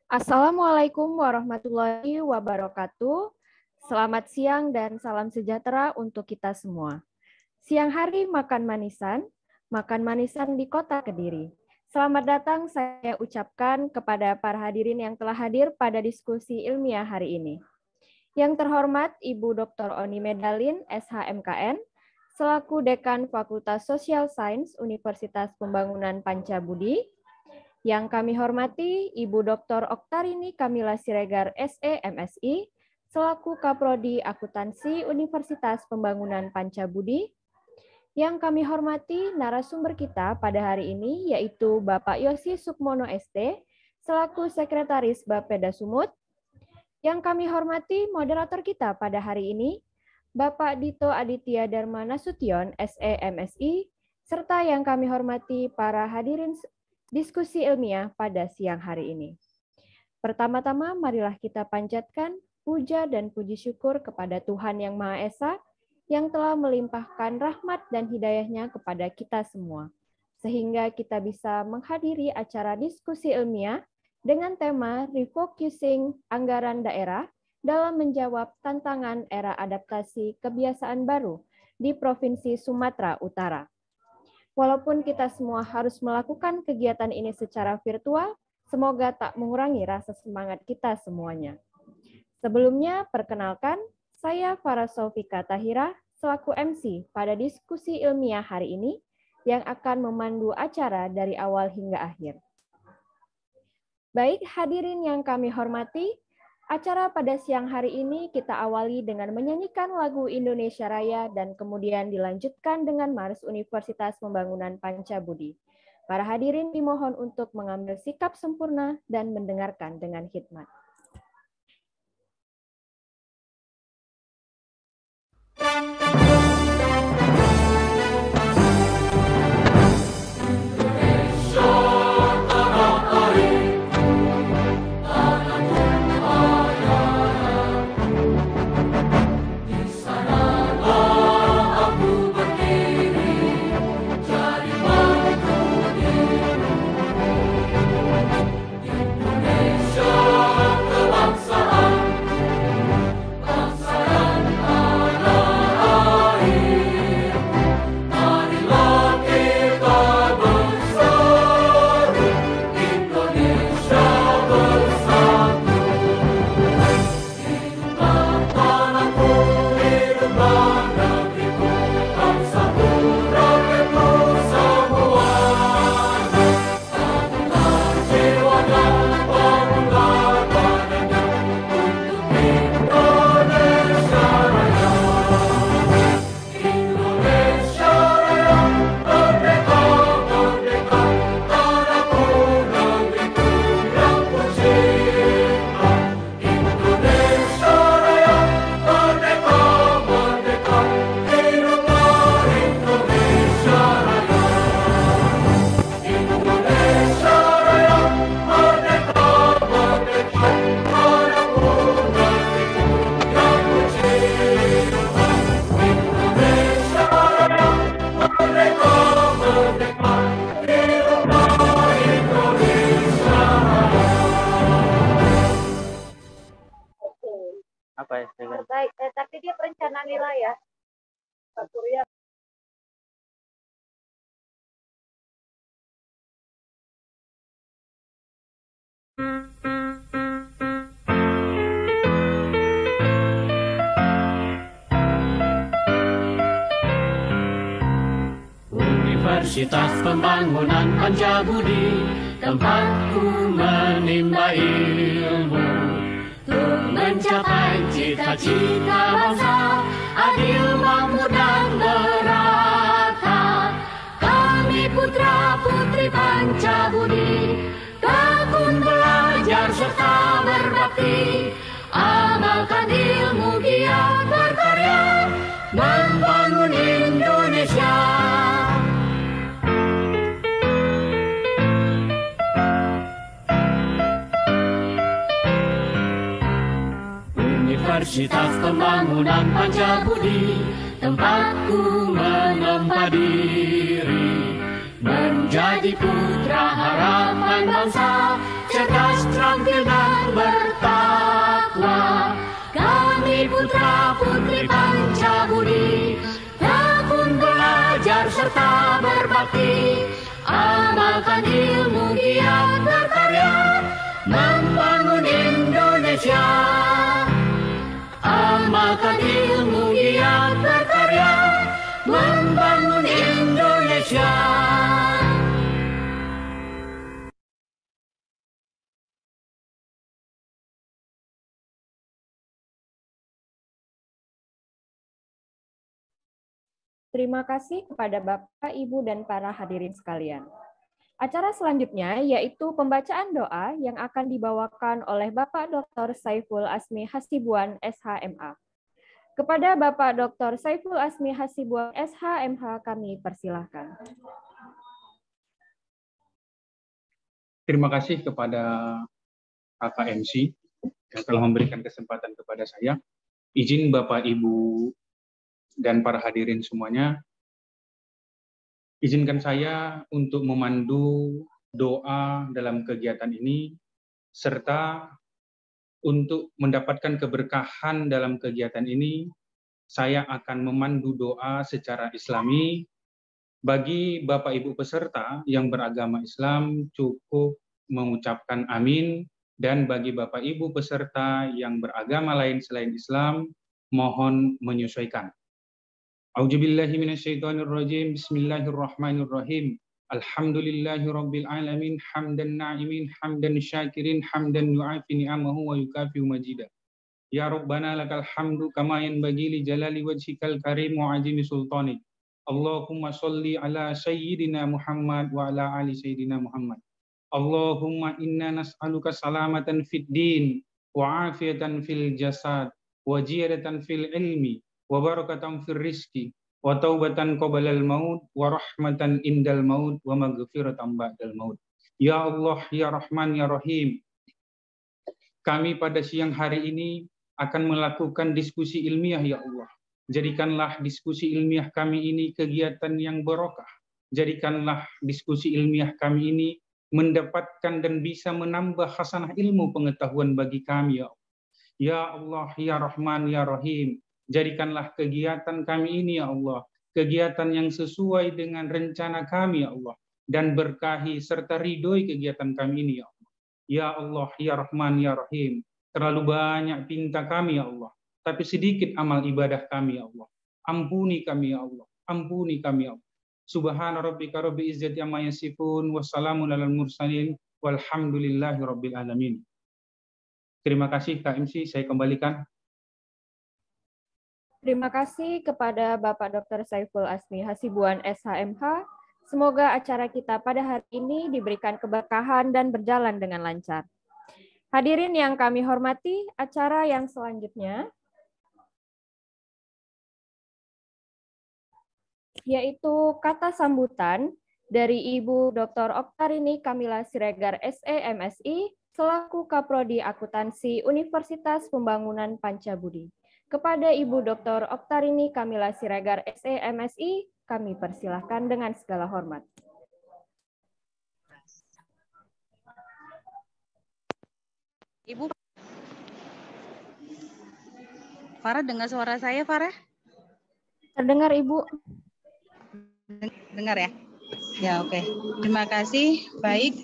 Assalamualaikum warahmatullahi wabarakatuh. Selamat siang dan salam sejahtera untuk kita semua. Siang hari makan manisan di Kota Kediri. Selamat datang saya ucapkan kepada para hadirin yang telah hadir pada diskusi ilmiah hari ini. Yang terhormat Ibu Dr. Oni Medalin, SHMKN, selaku Dekan Fakultas Social Science Universitas Pembangunan Pancabudi. Yang kami hormati Ibu Dr. Oktarini Kamila Siregar, SE, MSI, selaku Kaprodi Akuntansi Universitas Pembangunan Pancabudi. Yang kami hormati narasumber kita pada hari ini yaitu Bapak Yosi Sukmono ST, selaku Sekretaris Bapeda Sumut. Yang kami hormati moderator kita pada hari ini, Bapak Dito Aditya Dharma Nasution, SE, MSI, serta yang kami hormati para hadirin diskusi ilmiah pada siang hari ini. Pertama-tama, marilah kita panjatkan puja dan puji syukur kepada Tuhan Yang Maha Esa yang telah melimpahkan rahmat dan hidayah-Nya kepada kita semua, sehingga kita bisa menghadiri acara diskusi ilmiah dengan tema Refocusing Anggaran Daerah dalam menjawab tantangan era adaptasi kebiasaan baru di Provinsi Sumatera Utara. Walaupun kita semua harus melakukan kegiatan ini secara virtual, semoga tak mengurangi rasa semangat kita semuanya. Sebelumnya, perkenalkan, saya Farah Sofika Tahira, selaku MC pada diskusi ilmiah hari ini, yang akan memandu acara dari awal hingga akhir. Baik, hadirin yang kami hormati, acara pada siang hari ini kita awali dengan menyanyikan lagu Indonesia Raya dan kemudian dilanjutkan dengan Mars Universitas Pembangunan Pancabudi. Para hadirin dimohon untuk mengambil sikap sempurna dan mendengarkan dengan khidmat. Universitas Pembangunan Pancabudi, tempatku menimba ilmu, untuk mencapai cita-cita bangsa, adil, makmur, dan merata. Kami putra-putri Pancabudi, tekun belajar serta berbakti, amalkan ilmu, giat berkarya, membangun Indonesia. Universitas Pembangunan Pancabudi, tempatku menempa diri, menjadi putra harapan bangsa, cerdas, terampil dan bertakwa. Kami putra-putri Pancabudi, tekun belajar serta berbakti, amalkan ilmu giat berkarya, membangun Indonesia. Amalkan ilmu giat berkarya, membangun Indonesia. Terima kasih kepada Bapak, Ibu, dan para hadirin sekalian. Acara selanjutnya yaitu pembacaan doa yang akan dibawakan oleh Bapak Dr. Saiful Asmi Hasibuan, SHMA. Kepada Bapak Dr. Saiful Asmi Hasibuan, SHMH, kami persilahkan. Terima kasih kepada Kakak MC yang telah memberikan kesempatan kepada saya. Izin Bapak, Ibu, dan para hadirin semuanya, izinkan saya untuk memandu doa dalam kegiatan ini, serta untuk mendapatkan keberkahan dalam kegiatan ini, saya akan memandu doa secara Islami. Bagi Bapak Ibu peserta yang beragama Islam cukup mengucapkan amin, dan bagi Bapak Ibu peserta yang beragama lain selain Islam, mohon menyesuaikan. A'udzubillahi minasyaitonirrajim. Bismillahirrahmanirrahim. Alhamdulillahirabbil alamin, hamdan na'imin, hamdan syakirin, hamdan yu'afi ni'amahu wa yukafi majidah. Ya Rabbana lakal hamdu kama yanbaghi li jalali wajhikal karim wa azimi sultanik. Allahumma sholli ala sayyidina Muhammad wa ala ali sayyidina Muhammad. Allahumma inna nas'aluka salamatan fid din wa afiyatan fil jasad wa ziyadatan fil ilmi wa barakatan fil rizki wa taubatan qabalal maut wa rahmatan indal maut wa maghfiratan ba'dal maut. Ya Allah, ya Rahman, ya Rahim, kami pada siang hari ini akan melakukan diskusi ilmiah, ya Allah. Jadikanlah diskusi ilmiah kami ini kegiatan yang barokah. Jadikanlah diskusi ilmiah kami ini mendapatkan dan bisa menambah hasanah ilmu pengetahuan bagi kami, ya Allah. Ya Allah, ya Rahman, ya Rahim, jadikanlah kegiatan kami ini, ya Allah, kegiatan yang sesuai dengan rencana kami, ya Allah, dan berkahi serta ridhoi kegiatan kami ini, ya Allah. Ya Allah, ya Rahman, ya Rahim, terlalu banyak pinta kami, ya Allah, tapi sedikit amal ibadah kami, ya Allah. Ampuni kami, ya Allah. Ampuni kami, ya Allah. Subhana rabbika rabbil izzati amma yasifun, wassalamun alal mursalin, walhamdulillahi rabbil alamin. Terima kasih Kak MC, saya kembalikan. Terima kasih kepada Bapak Dr. Saiful Asmi Hasibuan, SHMH. Semoga acara kita pada hari ini diberikan keberkahan dan berjalan dengan lancar. Hadirin yang kami hormati, acara yang selanjutnya yaitu kata sambutan dari Ibu Dr. Oktarini Kamila Siregar, SE, MSI, selaku Kaprodi Akuntansi Universitas Pembangunan Pancabudi. Kepada Ibu Dr. Oktarini Kamila Siregar, SE, MSI, kami persilahkan dengan segala hormat. Ibu, Farah dengar suara saya, Farah? Terdengar, Ibu. Dengar ya? Ya, oke. Terima kasih. Baik,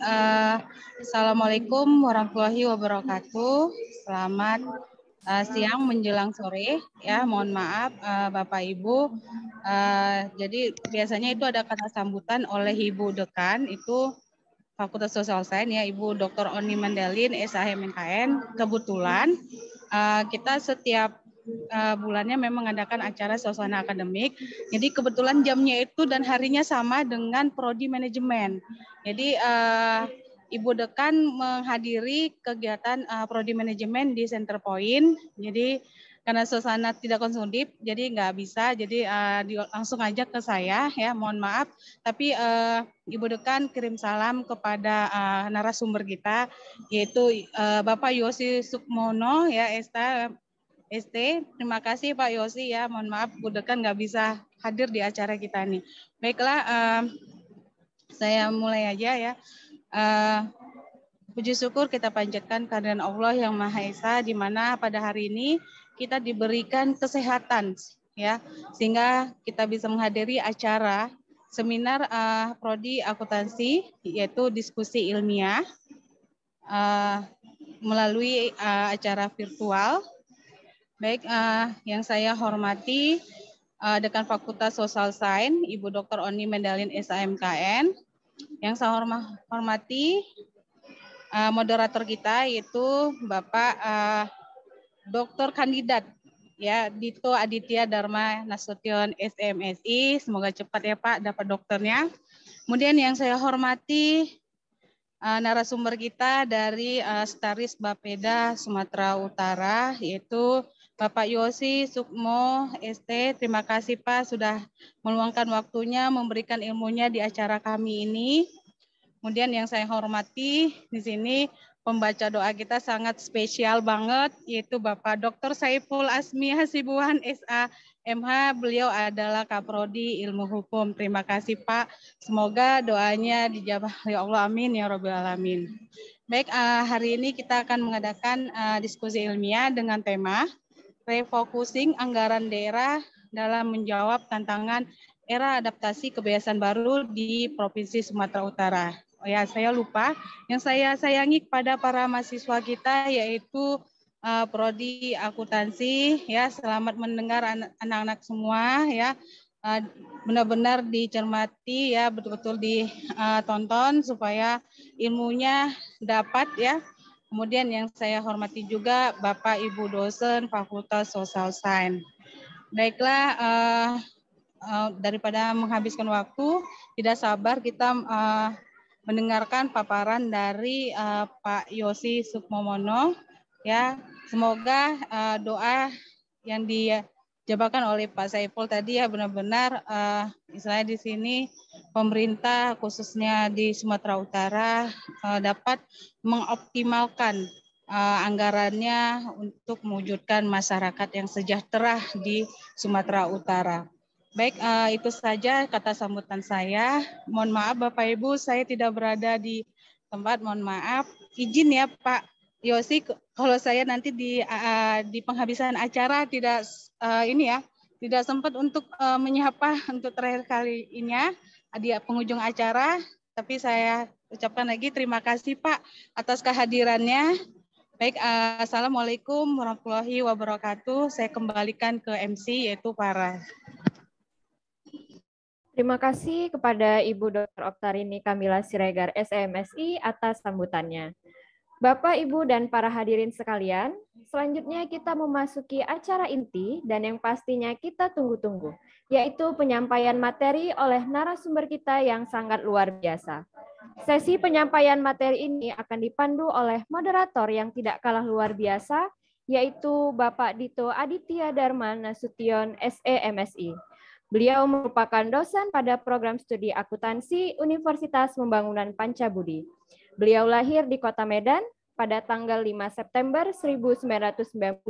Assalamualaikum warahmatullahi wabarakatuh. Selamat siang menjelang sore. Ya, mohon maaf Bapak Ibu. Jadi biasanya itu ada kata sambutan oleh Ibu Dekan, itu Fakultas Social Science ya, Ibu Dr. Oni Mandalin, SHMNKN. Kebetulan kita setiap bulannya memang mengadakan acara suasana akademik. Jadi kebetulan jamnya itu dan harinya sama dengan prodi manajemen. Jadi Ibu Dekan menghadiri kegiatan prodi manajemen di Center Point. Jadi karena suasana tidak kondusif, jadi nggak bisa. Jadi langsung aja ke saya ya. Mohon maaf. Tapi Ibu Dekan kirim salam kepada narasumber kita, yaitu Bapak Yosi Sukmono ya, ST. Terima kasih Pak Yosi ya. Mohon maaf Bu Dekan nggak bisa hadir di acara kita nih. Baiklah, saya mulai aja ya. Puji syukur kita panjatkan kehadiran Allah yang Maha Esa, di mana pada hari ini kita diberikan kesehatan, ya, sehingga kita bisa menghadiri acara seminar Prodi Akuntansi, yaitu diskusi ilmiah melalui acara virtual. Baik, yang saya hormati Dekan Fakultas Social Science, Ibu Dr. Oni Mendalin SAMKN. Yang saya hormati moderator kita, yaitu Bapak Dr. Kandidat ya Dito Aditya Dharma Nasution SMSI. Semoga cepat ya Pak dapat dokternya. Kemudian yang saya hormati narasumber kita dari Staris Bapeda Sumatera Utara, yaitu Bapak Yosi Sukmo ST. Terima kasih Pak sudah meluangkan waktunya memberikan ilmunya di acara kami ini. Kemudian yang saya hormati di sini pembaca doa kita sangat spesial banget, yaitu Bapak Dr. Saiful Asmi Hasibuan SAMH. Beliau adalah Kaprodi Ilmu Hukum. Terima kasih Pak. Semoga doanya dijabah oleh Allah. Amin ya Rabbal Alamin. Baik, hari ini kita akan mengadakan diskusi ilmiah dengan tema refocusing anggaran daerah dalam menjawab tantangan era adaptasi kebiasaan baru di Provinsi Sumatera Utara. Oh ya, saya lupa. Yang saya sayangi kepada para mahasiswa kita yaitu Prodi Akuntansi, ya, selamat mendengar anak-anak semua, ya. Benar-benar dicermati, ya, betul-betul ditonton supaya ilmunya dapat, ya. Kemudian yang saya hormati juga Bapak Ibu dosen Fakultas Social Science. Baiklah, daripada menghabiskan waktu, tidak sabar kita mendengarkan paparan dari Pak Yosi Sukmomono, ya. Semoga doa yang dijabarkan oleh Pak Saiful tadi ya benar-benar misalnya di sini pemerintah khususnya di Sumatera Utara dapat mengoptimalkan anggarannya untuk mewujudkan masyarakat yang sejahtera di Sumatera Utara. Baik, itu saja kata sambutan saya. Mohon maaf Bapak Ibu, saya tidak berada di tempat, mohon maaf. Izin ya Pak Yosi, kalau saya nanti di penghabisan acara tidak tidak sempat untuk menyapa untuk terakhir kali ini di penghujung acara. Tapi saya ucapkan lagi terima kasih Pak atas kehadirannya. Baik, assalamualaikum warahmatullahi wabarakatuh. Saya kembalikan ke MC yaitu Farah. Terima kasih kepada Ibu Dr. Oktarini Kamila Siregar SMSI atas sambutannya. Bapak, Ibu, dan para hadirin sekalian, selanjutnya kita memasuki acara inti dan yang pastinya kita tunggu-tunggu, yaitu penyampaian materi oleh narasumber kita yang sangat luar biasa. Sesi penyampaian materi ini akan dipandu oleh moderator yang tidak kalah luar biasa, yaitu Bapak Dito Aditya Dharma Nasution SEMSI. Beliau merupakan dosen pada program studi akuntansi Universitas Pembangunan Pancabudi. Beliau lahir di Kota Medan pada tanggal 5 September 1992,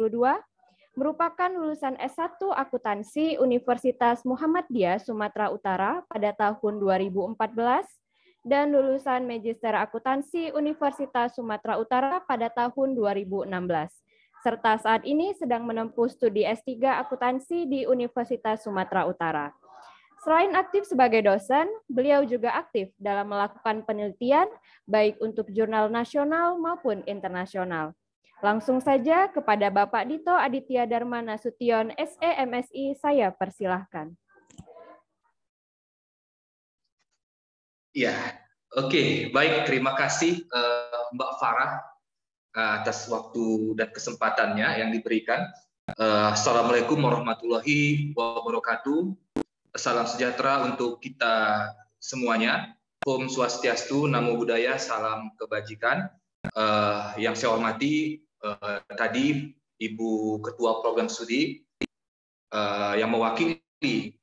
merupakan lulusan S1 Akuntansi Universitas Muhammadiyah Sumatera Utara pada tahun 2014, dan lulusan Magister Akuntansi Universitas Sumatera Utara pada tahun 2016. Serta saat ini sedang menempuh studi S3 Akuntansi di Universitas Sumatera Utara. Selain aktif sebagai dosen, beliau juga aktif dalam melakukan penelitian baik untuk jurnal nasional maupun internasional. Langsung saja kepada Bapak Dito Aditya Dharma Nasution SEMSI, saya persilahkan. Ya, oke, baik, terima kasih Mbak Farah atas waktu dan kesempatannya yang diberikan. Assalamualaikum warahmatullahi wabarakatuh. Salam sejahtera untuk kita semuanya. Om Swastiastu, Namo Buddhaya, salam kebajikan. Yang saya hormati tadi Ibu Ketua Program Studi yang mewakili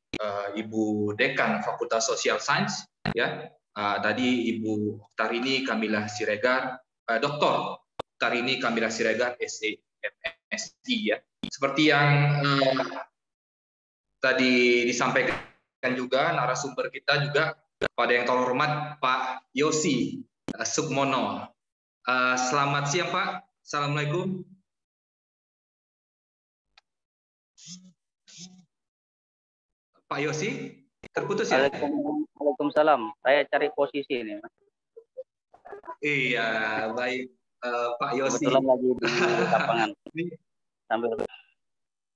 Ibu Dekan Fakultas Social Science, ya. Tadi Ibu Oktarini Kamila Siregar, Dr. Oktarini Kamila Siregar SEMSI, ya. Seperti yang tadi disampaikan juga narasumber kita juga pada yang terhormat Pak Yosi Sukmono Selamat siang Pak. Assalamualaikum. Pak Yosi, terputus ya? Waalaikumsalam. Saya cari posisi ini. Iya, baik Pak Yosi. Kebetulan lagi di lapangan. Sambil.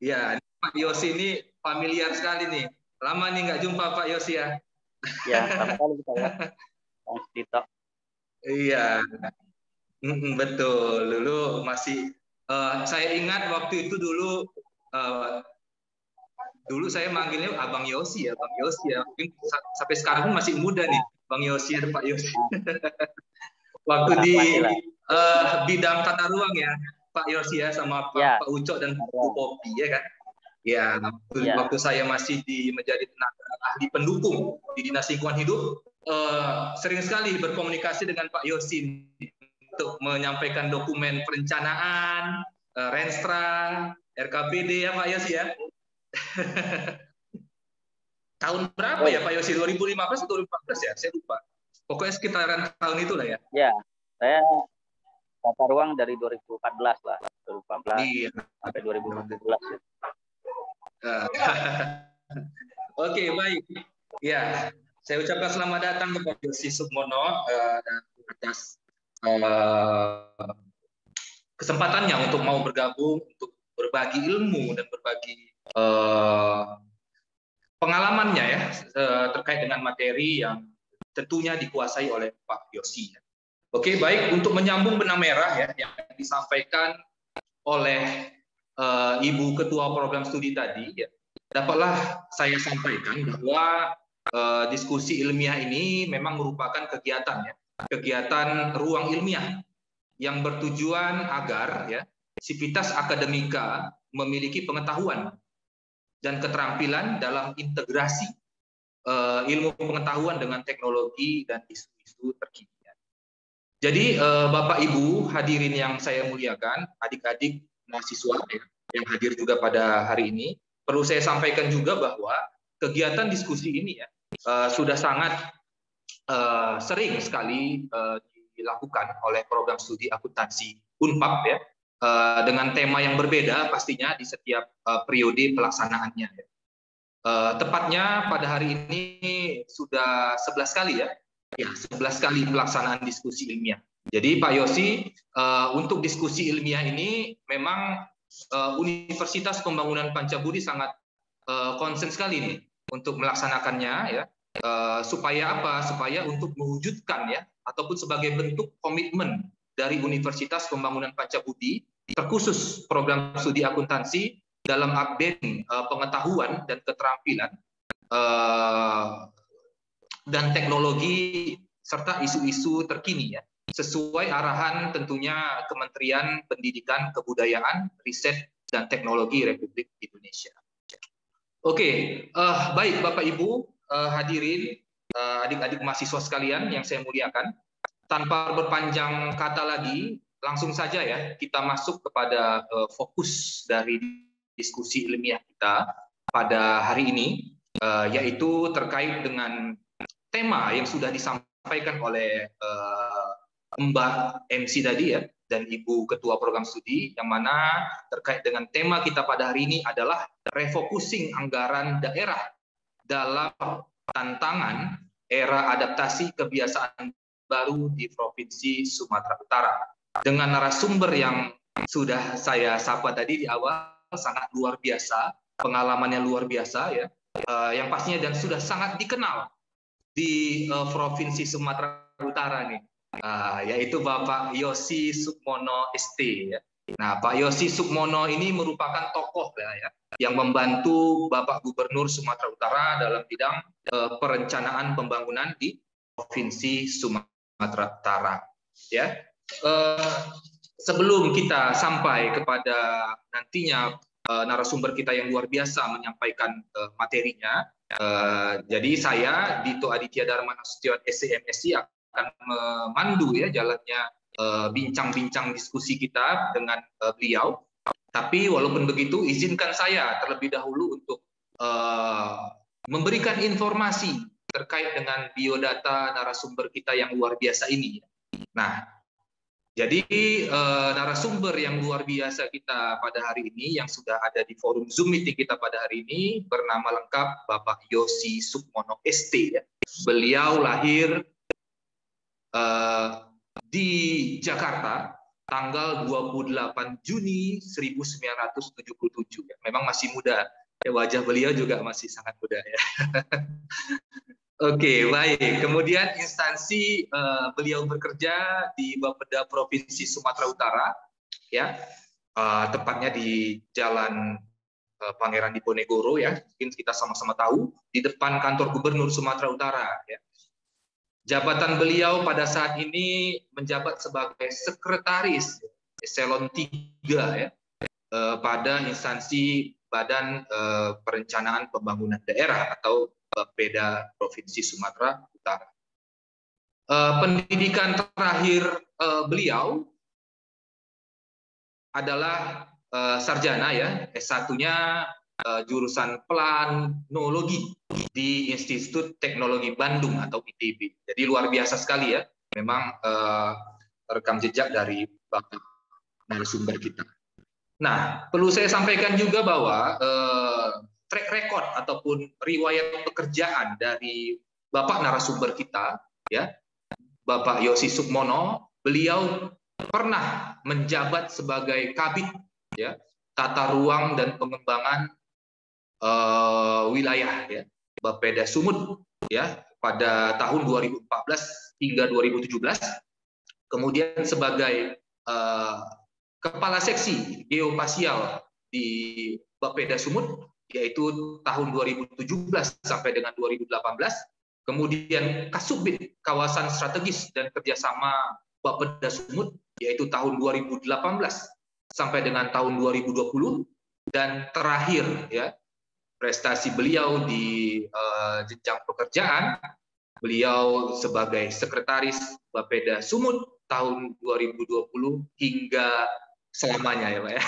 Iya, Pak Yosi ini familiar sekali nih. Lama nih nggak jumpa Pak Yosi ya? Ya, pertama kali kita ya. Bang Tito. Iya, betul. Dulu masih, saya ingat waktu itu dulu, saya manggilnya Abang Yosi ya, Bang Yosi ya. Mungkin sampai sekarang pun masih muda nih, Bang Yosi dan Pak Yosi. Waktu di bidang tata ruang ya, Pak Yosi ya, sama Pak Ucok dan Bu Popi ya kan? Ya, waktu saya masih menjadi tenaga ahli pendukung di Dinas Lingkungan Hidup, sering sekali berkomunikasi dengan Pak Yosi untuk menyampaikan dokumen perencanaan, Renstra, RKPD ya Pak Yosi ya. Tahun berapa ya Pak Yosi? 2015 atau 2014 ya? Saya lupa. Pokoknya sekitaran tahun itulah ya. Ya, saya tata ruang dari 2014 lah. 2014 iya. Sampai 2015. Oke, baik. Ya, saya ucapkan selamat datang kepada Yosi Sukmono atas kesempatannya untuk mau bergabung, untuk berbagi ilmu dan berbagi pengalamannya ya terkait dengan materi yang tentunya dikuasai oleh Pak Yosi. Oke, baik, untuk menyambung benang merah ya yang disampaikan oleh Ibu Ketua Program Studi tadi, ya, dapatlah saya sampaikan bahwa diskusi ilmiah ini memang merupakan kegiatan ruang ilmiah yang bertujuan agar ya sivitas akademika memiliki pengetahuan dan keterampilan dalam integrasi ilmu pengetahuan dengan teknologi dan isu-isu terkini. Jadi Bapak Ibu hadirin yang saya muliakan, adik-adik mahasiswa yang hadir juga pada hari ini, perlu saya sampaikan juga bahwa kegiatan diskusi ini ya sudah sangat sering sekali dilakukan oleh program studi akuntansi Unpad ya, dengan tema yang berbeda pastinya di setiap periode pelaksanaannya. Tepatnya pada hari ini sudah 11 kali ya, 11 kali pelaksanaan diskusi ilmiah. Jadi Pak Yosi, untuk diskusi ilmiah ini memang Universitas Pembangunan Pancabudi sangat konsen sekali nih untuk melaksanakannya ya. Supaya apa? Supaya untuk mewujudkan ya, ataupun sebagai bentuk komitmen dari Universitas Pembangunan Pancabudi, terkhusus program studi akuntansi dalam update pengetahuan dan keterampilan dan teknologi serta isu-isu terkini ya, sesuai arahan tentunya Kementerian Pendidikan, Kebudayaan, Riset dan Teknologi Republik Indonesia. Oke, baik Bapak Ibu hadirin, adik-adik mahasiswa sekalian yang saya muliakan, tanpa berpanjang kata lagi, langsung saja ya kita masuk kepada fokus dari diskusi ilmiah kita pada hari ini, yaitu terkait dengan tema yang sudah disampaikan oleh Mbak MC tadi ya, dan Ibu Ketua Program Studi, yang mana terkait dengan tema kita pada hari ini adalah refocusing anggaran daerah dalam tantangan era adaptasi kebiasaan baru di Provinsi Sumatera Utara. Dengan narasumber yang sudah saya sapa tadi di awal, sangat luar biasa, pengalamannya luar biasa ya, yang pastinya dan sudah sangat dikenal di Provinsi Sumatera Utara nih, yaitu Bapak Yosi Sukmono ST ya. Nah, Pak Yosi Sukmono ini merupakan tokoh ya, yang membantu Bapak Gubernur Sumatera Utara dalam bidang perencanaan pembangunan di Provinsi Sumatera Utara. Ya, sebelum kita sampai kepada nantinya narasumber kita yang luar biasa menyampaikan materinya, jadi saya Dito Aditya Dharma Nasution SCMSI akan memandu ya jalannya bincang-bincang diskusi kita dengan beliau. Tapi walaupun begitu, izinkan saya terlebih dahulu untuk memberikan informasi terkait dengan biodata narasumber kita yang luar biasa ini. Nah, Jadi narasumber yang luar biasa kita pada hari ini yang sudah ada di forum Zoom meeting kita pada hari ini bernama lengkap Bapak Yosi Sukmono ST. Ya. Beliau lahir di Jakarta tanggal 28 Juni 1977. Ya. Memang masih muda. Ya, wajah beliau juga masih sangat muda ya. Oke, baik. Kemudian instansi beliau bekerja di Bapeda Provinsi Sumatera Utara, ya, tepatnya di Jalan Pangeran Diponegoro, ya. Mungkin kita sama-sama tahu di depan kantor Gubernur Sumatera Utara, ya. Jabatan beliau pada saat ini menjabat sebagai sekretaris eselon 3, ya, pada instansi Badan Perencanaan Pembangunan Daerah atau Bapeda Provinsi Sumatera Utara. Pendidikan terakhir beliau adalah sarjana, ya, S1-nya jurusan planologi di Institut Teknologi Bandung atau ITB. Jadi luar biasa sekali ya, memang rekam jejak dari Bapak narasumber kita. Nah, perlu saya sampaikan juga bahwa track record ataupun riwayat pekerjaan dari Bapak narasumber kita, ya, Bapak Yosi Sukmono, beliau pernah menjabat sebagai Kabid, ya, Tata Ruang dan Pengembangan Wilayah, ya, Bapeda Sumut, ya, pada tahun 2014 hingga 2017. Kemudian sebagai Kepala Seksi Geospasial di Bapeda Sumut, yaitu tahun 2017 sampai dengan 2018, kemudian Kasubdit Kawasan Strategis dan Kerjasama Bapeda Sumut, yaitu tahun 2018 sampai dengan tahun 2020, dan terakhir, ya, prestasi beliau di jenjang pekerjaan, beliau sebagai Sekretaris Bapeda Sumut tahun 2020 hingga selamanya, ya Pak ya.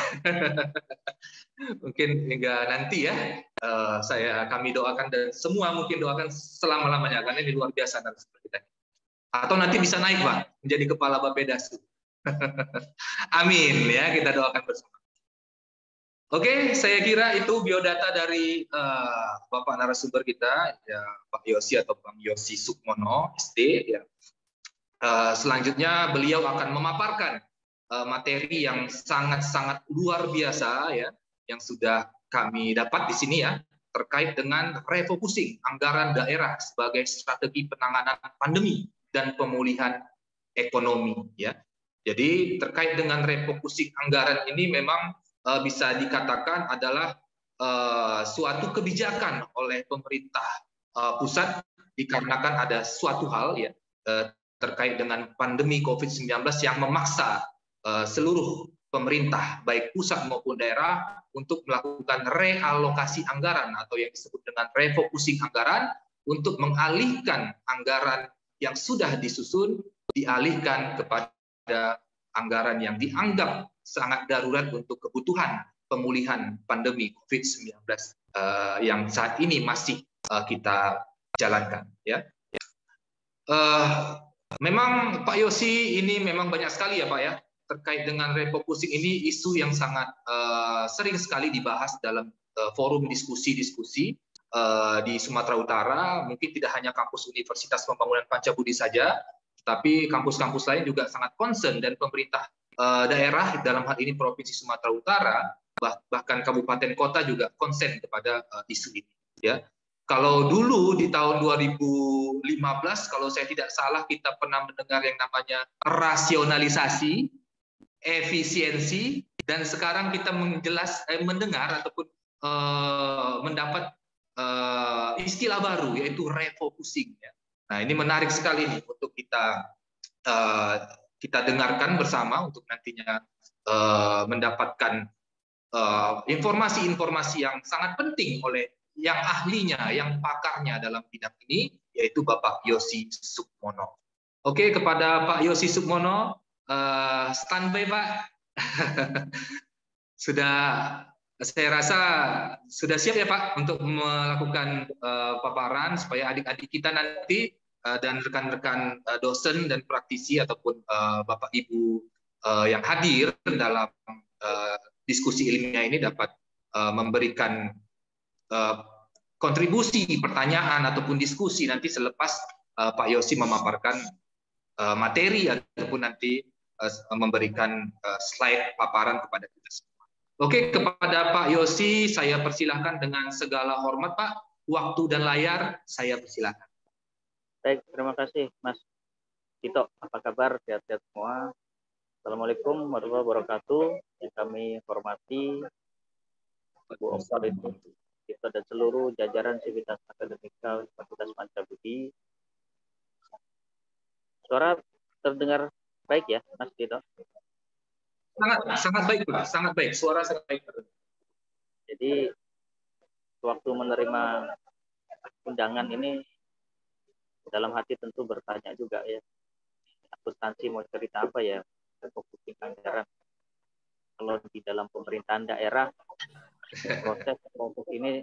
Mungkin hingga nanti, ya, kami doakan dan semua mungkin doakan selama-lamanya karena ini luar biasa narasumber kita. Atau nanti bisa naik Pak menjadi kepala Bapeda. Amin, ya, kita doakan bersama. Oke, saya kira itu biodata dari Bapak narasumber kita, ya, Pak Yosi atau Bang Yosi Sukmono ST. Ya. Selanjutnya beliau akan memaparkan materi yang sangat-sangat luar biasa, ya, yang sudah kami dapat di sini, ya, terkait dengan refocusing anggaran daerah sebagai strategi penanganan pandemi dan pemulihan ekonomi, ya. Jadi terkait dengan refocusing anggaran ini memang bisa dikatakan adalah suatu kebijakan oleh pemerintah pusat dikarenakan ada suatu hal, ya, terkait dengan pandemi COVID-19 yang memaksa seluruh pemerintah baik pusat maupun daerah untuk melakukan realokasi anggaran atau yang disebut dengan refocusing anggaran untuk mengalihkan anggaran yang sudah disusun dialihkan kepada anggaran yang dianggap sangat darurat untuk kebutuhan pemulihan pandemi COVID-19 yang saat ini masih kita jalankan, ya. Memang Pak Yosi ini memang banyak sekali, ya Pak, ya, terkait dengan refocusing ini isu yang sangat sering sekali dibahas dalam forum diskusi-diskusi di Sumatera Utara. Mungkin tidak hanya kampus Universitas Pembangunan Pancabudi saja, tapi kampus-kampus lain juga sangat concern, dan pemerintah daerah dalam hal ini Provinsi Sumatera Utara bahkan kabupaten kota juga konsen kepada isu ini, ya. Kalau dulu di tahun 2015 kalau saya tidak salah kita pernah mendengar yang namanya rasionalisasi, efisiensi, dan sekarang kita mendengar ataupun mendapat istilah baru yaitu refocusing, ya. Nah, ini menarik sekali nih untuk kita dengarkan bersama untuk nantinya mendapatkan informasi-informasi yang sangat penting oleh yang ahlinya, yang pakarnya dalam bidang ini, yaitu Bapak Yosi Sukmono. Oke, kepada Pak Yosi Sukmono, standby Pak. Saya rasa sudah siap, ya Pak, untuk melakukan paparan supaya adik-adik kita nanti dan rekan-rekan dosen dan praktisi ataupun Bapak Ibu yang hadir dalam diskusi ilmiah ini dapat memberikan kontribusi, pertanyaan ataupun diskusi nanti selepas Pak Yosi memaparkan materi ataupun nanti memberikan slide paparan kepada kita semua. Oke, kepada Pak Yosi saya persilahkan dengan segala hormat Pak, waktu dan layar saya persilahkan. Baik, terima kasih Mas Tito. Apa kabar? Sehat-sehat semua. Assalamualaikum warahmatullahi wabarakatuh. Yang kami hormati Ibu Otoritas Tito dan seluruh jajaran Sivitas Akademika Fakultas Pancabudi. Suara terdengar baik ya, Mas Tito? Sangat baik, Pak. Sangat baik. Suara sangat baik. Jadi waktu menerima undangan ini dalam hati tentu bertanya juga ya, akuntansi mau cerita apa ya, refocusing anggaran. Kalau di dalam pemerintahan daerah proses ini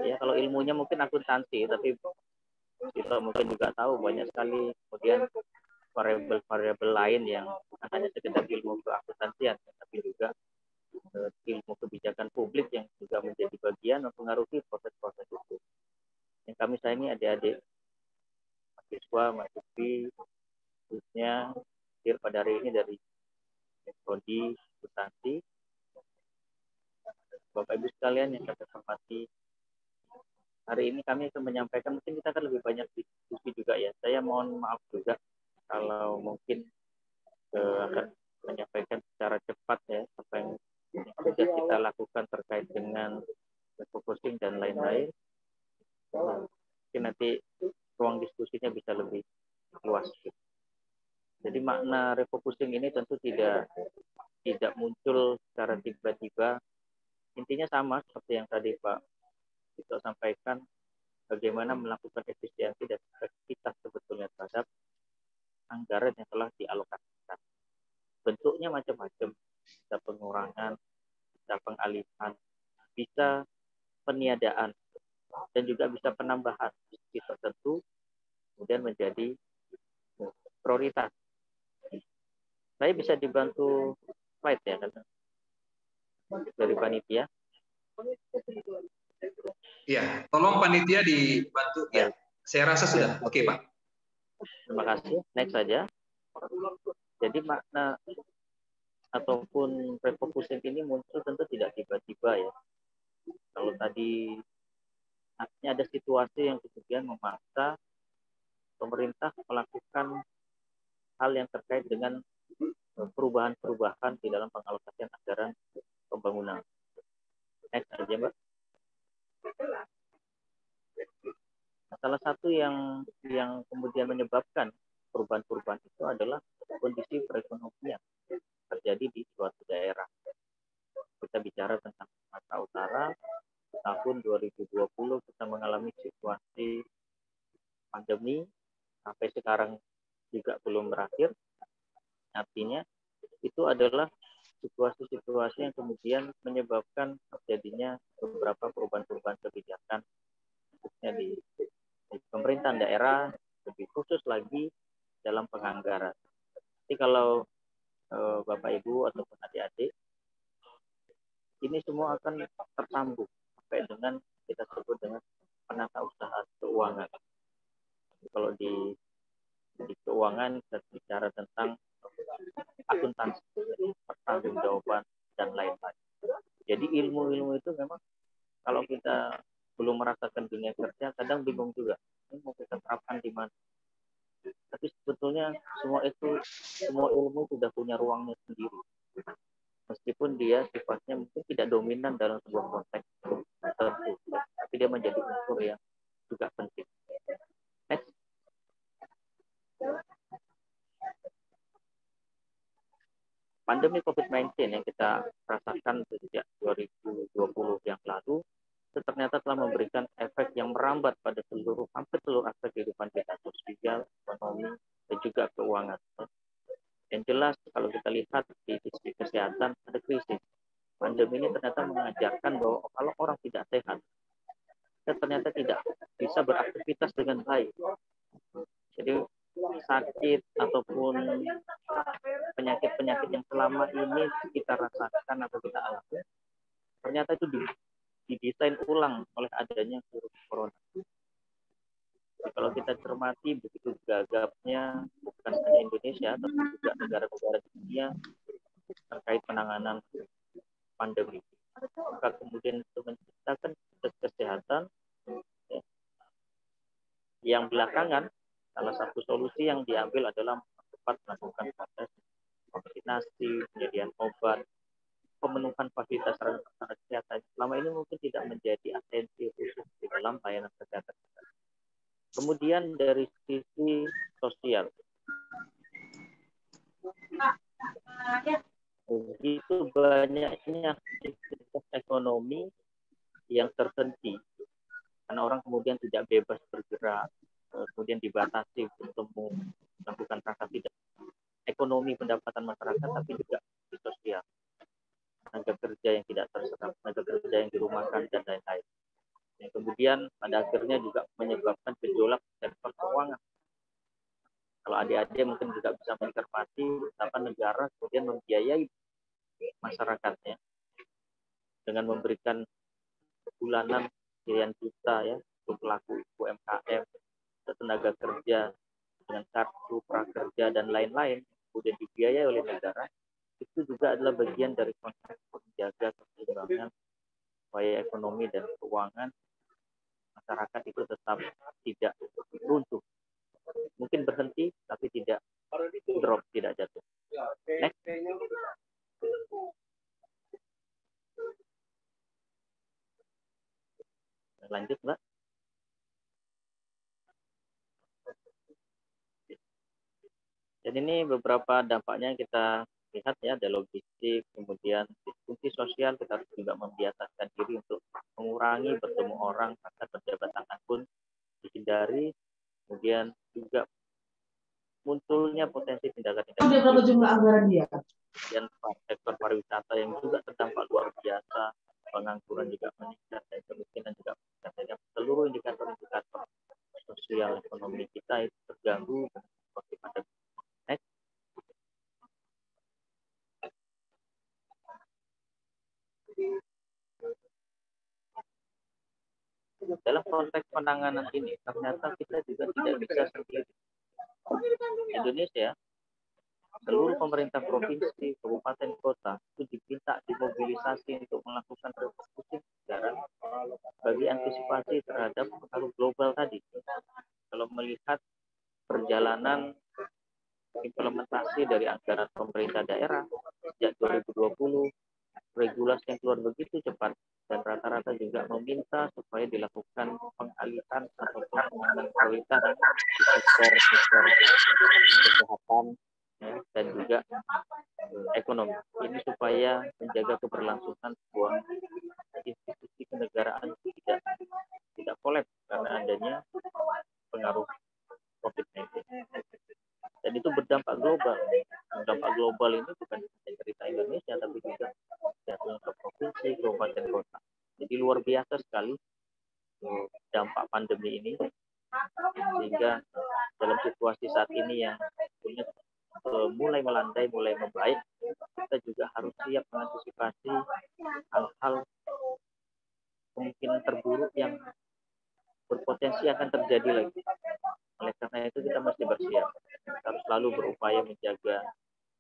ya, kalau ilmunya mungkin akuntansi, tapi kita mungkin juga tahu banyak sekali kemudian variabel-variabel lain yang bukan hanya sekedar ilmu keakuntansian, tapi juga ilmu kebijakan publik yang juga menjadi bagian mempengaruhi proses-proses itu. Yang kami sayangi adik-adik mahasiswa, mahasiswi, khususnya hadir pada hari ini dari prodi akuntansi. Bapak Ibu sekalian yang kami hormati, hari ini kami akan menyampaikan, mungkin kita akan lebih banyak diskusi juga ya. Saya mohon maaf juga kalau mungkin akan menyampaikan secara cepat ya apa yang sudah kita lakukan terkait dengan refocusing dan lain-lain. Mungkin nanti ruang diskusinya bisa lebih luas. Jadi makna refocusing ini tentu tidak muncul secara tiba-tiba. Intinya sama seperti yang tadi Pak Tito sampaikan, bagaimana melakukan efisiensi dan efektivitas sebetulnya terhadap anggaran yang telah dialokasikan. Bentuknya macam-macam, bisa pengurangan, bisa pengalihan, bisa peniadaan, dan juga bisa penambahan di tertentu, kemudian menjadi prioritas. Saya bisa dibantu slide ya, dari panitia. Iya, tolong panitia dibantu. Ya, saya rasa sudah. Oke, Pak. Terima kasih. Next saja. Jadi makna ataupun refocusing ini muncul tentu tidak tiba-tiba ya. Kalau tadi artinya ada situasi yang kemudian memaksa pemerintah melakukan hal yang terkait dengan perubahan-perubahan di dalam pengalokasian anggaran pembangunan. Next saja, Mbak. Salah satu yang kemudian menyebabkan perubahan-perubahan itu adalah kondisi perekonomian terjadi di suatu daerah. Kita bicara tentang Sumatera Utara, tahun 2020 kita mengalami situasi pandemi, sampai sekarang juga belum berakhir. Artinya itu adalah situasi-situasi yang kemudian menyebabkan terjadinya beberapa perubahan-perubahan kebijakan, khususnya di pemerintahan daerah, lebih khusus lagi dalam penganggaran. Jadi kalau Bapak Ibu ataupun adik-adik, ini semua akan tersambung sampai dengan kita sebut dengan penata usaha keuangan. Kalau di keuangan kita bicara tentang akuntansi, pertanggungjawaban dan lain-lain. Jadi ilmu-ilmu itu memang kalau kita belum merasakan dunia kerja, kadang bingung juga. Ini mau kita terapkan di mana? Tapi sebetulnya semua ilmu sudah punya ruangnya sendiri. Meskipun dia sifatnya mungkin tidak dominan dalam sebuah konteks tertentu, tapi dia menjadi unsur yang juga penting. Next. Pandemi COVID-19 yang kita rasakan sejak 2020 yang lalu, itu ternyata telah memberikan efek yang merambat pada hampir seluruh aspek kehidupan kita, sosial, ekonomi, dan juga keuangan. Yang jelas kalau kita lihat di sisi kesehatan ada krisis. Pandemi ini ternyata mengajarkan bahwa kalau orang tidak sehat, kita ternyata tidak bisa beraktivitas dengan baik. Jadi sakit ataupun penyakit-penyakit yang selama ini kita rasakan atau kita alami, ternyata itu didesain ulang oleh adanya virus corona. Jadi kalau kita cermati begitu gagapnya bukan hanya Indonesia, tapi juga negara-negara di dunia terkait penanganan pandemi. Maka kemudian itu menciptakan kesehatan ya, yang belakangan salah satu solusi yang diambil adalah cepat melakukan proses vaksinasi, penyediaan obat, pemenuhan fasilitas sarana kesehatan. Selama ini mungkin tidak menjadi atensi khusus di dalam layanan kesehatan. Kemudian dari sisi sosial, begitu banyaknya aktivitas ekonomi yang terhenti karena orang kemudian tidak bebas bergerak, kemudian dibatasi bertemu, melakukan transaksi ekonomi pendapatan masyarakat, tapi juga di sosial, tenaga kerja yang tidak terserap, tenaga kerja yang dirumahkan dan lain-lain. Yang kemudian pada akhirnya juga menyebabkan gejolak sektor keuangan. Kalau adik-adik mungkin juga bisa mencermati betapa negara kemudian membiayai masyarakatnya dengan memberikan bulanan sekian juta ya untuk pelaku UMKM, tenaga kerja dengan kartu prakerja dan lain-lain, kemudian dibiayai oleh negara. Itu juga adalah bagian dari konsep menjaga keseimbangan supaya ekonomi dan keuangan masyarakat itu tetap tidak runtuh. Mungkin berhenti, tapi tidak drop, tidak jatuh. Next. Lanjut, Mbak. Dan ini beberapa dampaknya yang kita lihat ya, ada logistik, kemudian disfungsi sosial, kita harus juga membiasakan diri untuk mengurangi bertemu orang, bahkan berjabat tangan pun dihindari. Kemudian juga munculnya potensi tindakan-tindakan. Berapa jumlah anggaran dia? Dan sektor pariwisata yang juga terdampak luar biasa, pengangguran juga meningkat, dan kemiskinan juga meningkat. Sehingga seluruh indikator-indikator sosial ekonomi kita itu terganggu seperti pandemi. Next. Dalam konteks penanganan ini, ternyata kita juga tidak bisa sendiri. Indonesia, seluruh pemerintah provinsi, kabupaten, kota itu diminta dimobilisasi untuk melakukan refocusing anggaran bagi antisipasi terhadap pengaruh global tadi. Kalau melihat perjalanan implementasi dari anggaran pemerintah daerah sejak 2020, regulasi yang keluar begitu cepat dan rata-rata juga meminta supaya dilakukan pengalihan atau penanganan prioritas di sektor kesehatan ya, dan juga ekonomi. Ini supaya menjaga keberlangsungan sebuah institusi kenegaraan tidak kolaps karena adanya pengaruh COVID-19. Dan itu berdampak global. Dampak global ini bukan cerita Indonesia, tapi juga jatuhnya ke provinsi, kabupaten, kota. Jadi luar biasa sekali dampak pandemi ini. Sehingga dalam situasi saat ini yang mulai melandai, mulai membaik, kita juga harus siap mengantisipasi hal-hal kemungkinan terburuk yang berpotensi akan terjadi lagi. Oleh karena itu kita mesti bersiap. Kita harus selalu berupaya menjaga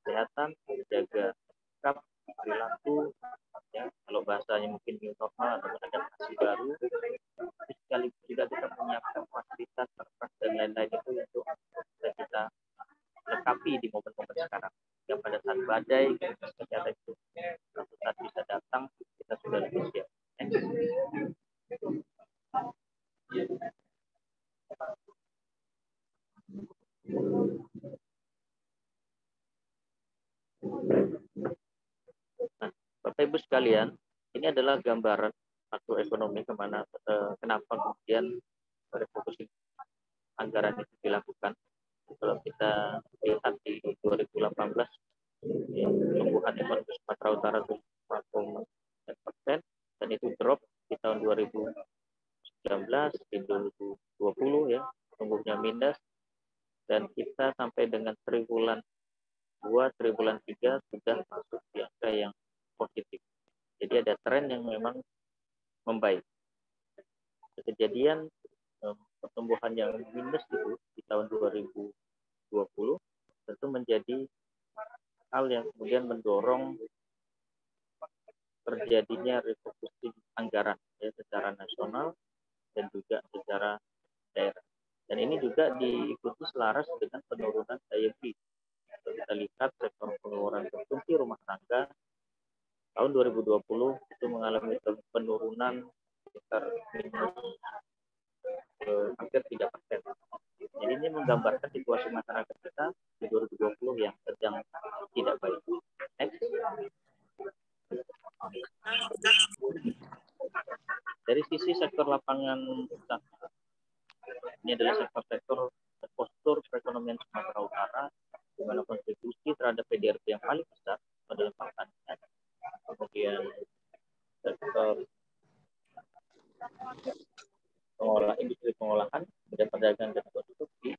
kesehatan, menjaga sikap, perilaku, ya, kalau bahasanya mungkin new normal atau adaptasi baru. Sekaligus juga kita menyiapkan fasilitas, perpres dan lain-lain itu untuk kita lengkapi di momen-momen sekarang. Yang pada saat badai, kesehatan itu suatu saat bisa datang, kita sudah lebih siap. Nah, Bapak Ibu sekalian, ini adalah gambaran makroekonomi kenapa kemudian refocusing anggaran itu dilakukan. Kalau kita lihat di 2018, ya, pertumbuhan ekonomi Sumatera Utara itu 4,9%, dan itu drop di tahun 2019, di 2020 ya, tumbuhnya minus, dan kita sampai dengan triwulan 2 triwulan 3 sudah masuk di angka yang positif. Jadi ada tren yang memang membaik. Kejadian pertumbuhan yang minus itu di tahun 2020 tentu menjadi hal yang kemudian mendorong terjadinya refocusing anggaran ya, secara nasional dan juga secara daerah. Dan ini juga diikuti selaras dengan penurunan daya beli. Kita lihat sektor pengeluaran konsumsi rumah tangga tahun 2020 itu mengalami penurunan sekitar minus hampir 3%. Jadi ini menggambarkan situasi masyarakat kita di 2020 yang sedang tidak baik. Next. Dari sisi sektor lapangan usaha, ini adalah sektor-sektor postur perekonomian Sumatera Utara, di mana kontribusi terhadap PDRB yang paling besar adalah pertanian. Kemudian sektor industri pengolahan, kemudian perdagangan dan konstruksi.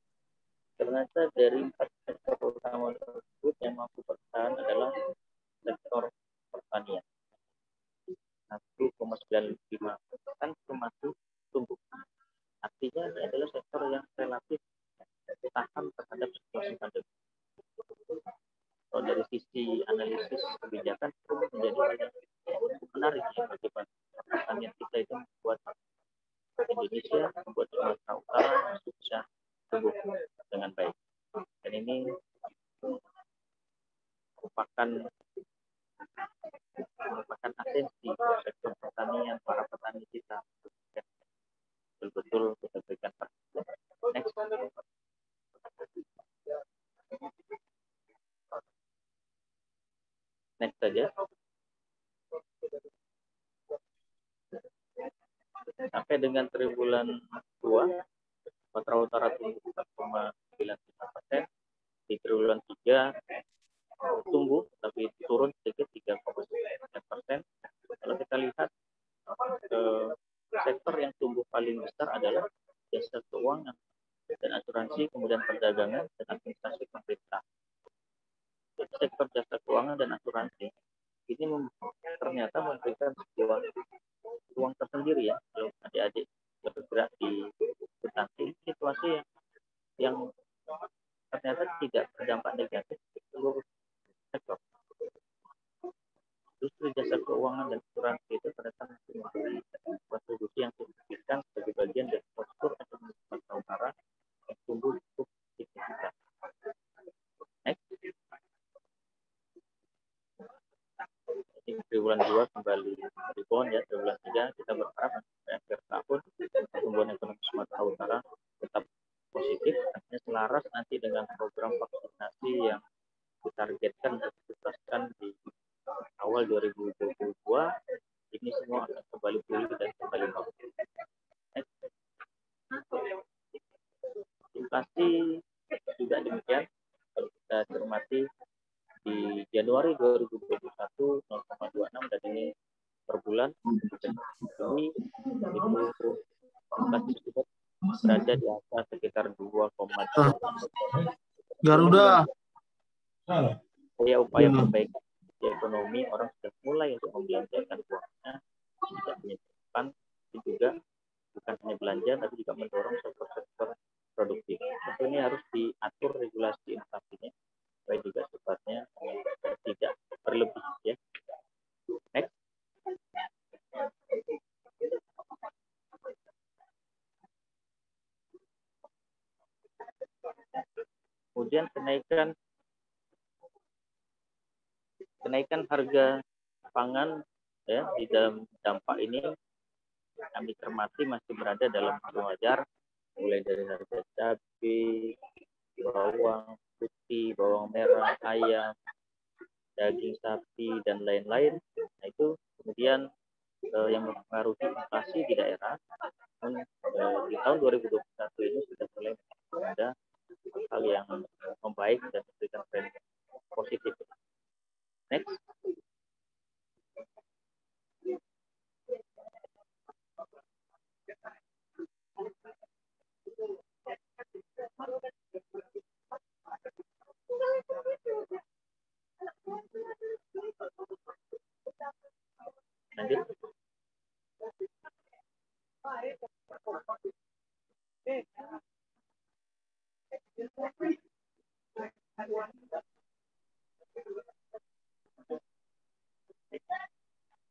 Ternyata dari 4 sektor utama tersebut yang mampu bertahan adalah sektor pertanian. 1,95% termasuk tumbuh. Artinya ini adalah sektor yang relatif tahan terhadap situasi pandemi. Kalau dari sisi analisis kebijakan itu menjadi hal yang menarik ya, bagi pertanian kita itu membuat Indonesia, membuat Sumatera Utara masih bisa tumbuh dengan baik. Dan ini merupakan atensi sektor pertanian, para petani kita betul-betul kita berikan perhatian. Next. Next saja. Sampai dengan triwulan 2, Sumatera Utara tumbuh 4,95%, di triwulan 3 tumbuh tapi turun sedikit 3,9%. Kalau kita lihat sektor yang tumbuh paling besar adalah jasa keuangan dan asuransi, kemudian perdagangan dan administrasi pemerintah. Sektor jasa keuangan dan asuransi ini ternyata memberikan sebuah ruang tersendiri ya kalau adik-adik bergerak di hutan. Ini situasi yang ternyata tidak berdampak negatif di seluruh sektor. Industri jasa keuangan dan asuransi itu ternyata memiliki kontribusi yang signifikan sebagai bagian dari postur ekonomi Sumatera Utara yang tumbuh cukup signifikan. Next. Di triwulan 2 kembali rebound ya, triwulan 3 kita berharap sampai akhir tahun pertumbuhan ekonomi Sumatera Utara tetap positif, artinya selaras nanti dengan program vaksinasi yang ditargetkan untuk dituntaskan di awal 2022. Ini semua akan kembali pulih dan kembali bagus. Inflasi juga demikian. Kalau kita cermati di Januari 2021 0,26 dan ini per bulan ini itu inflasi tersebut berada di angka sekitar 2,2. Garuda. Upaya perbaikan ekonomi, orang sudah mulai untuk membelanjakan uangnya, tidak menyimpan, tapi juga bukan hanya belanja tapi juga mendorong sektor-sektor produktif. Tentu ini harus diatur regulasi inflasinya supaya juga sifatnya tidak berlebih ya. Next. Kemudian kenaikan harga pangan ya di dalam dampak ini kami cermati masih berada dalam wajar, mulai dari harga cabai, bawang putih, bawang merah, ayam, daging sapi dan lain-lain. Nah itu kemudian yang mempengaruhi inflasi di daerah. Di tahun 2021 ini sudah mulai ada hal yang membaik dan memberikan tren positif. Next.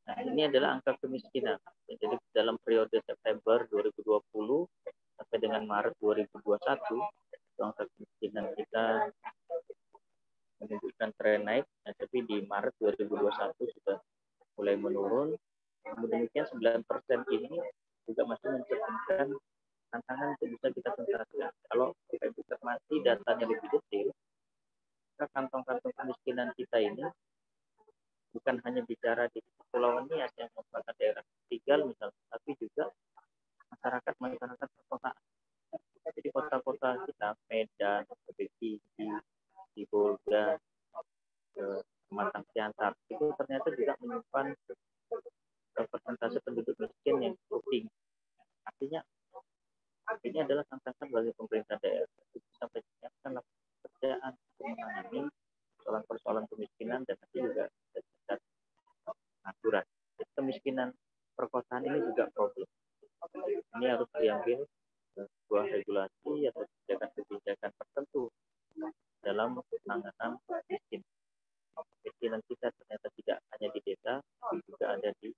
Nah, ini adalah angka kemiskinan. Jadi dalam periode September 2020 sampai dengan Maret 2021, angka kemiskinan kita menunjukkan tren naik, tapi di Maret 2021 sudah mulai menurun. Namun demikian 9% ini juga masih mencerminkan tantangan untuk bisa kita tuntaskan. Kalau kita bisa cermati datanya lebih detail, maka kantong-kantong kemiskinan kita ini bukan hanya bicara di Kepulauan Nias yang merupakan daerah tinggal misalnya, tapi juga masyarakat perkotaan. Jadi kota-kota kita, Medan, Bekasi, Sibolga, Pematang Siantar, itu ternyata juga menyimpan persentase penduduk miskin yang cukup tinggi. Artinya ini adalah tantangan bagi pemerintah daerah untuk bisa menyiapkan pekerjaan untuk menangani persoalan kemiskinan dan nanti juga tingkat pengangguran. Kemiskinan perkotaan ini juga problem. Ini harus diambil sebuah regulasi atau kebijakan tertentu dalam penanganan miskin. Kemiskinan kita ternyata tidak hanya di desa, tapi juga ada di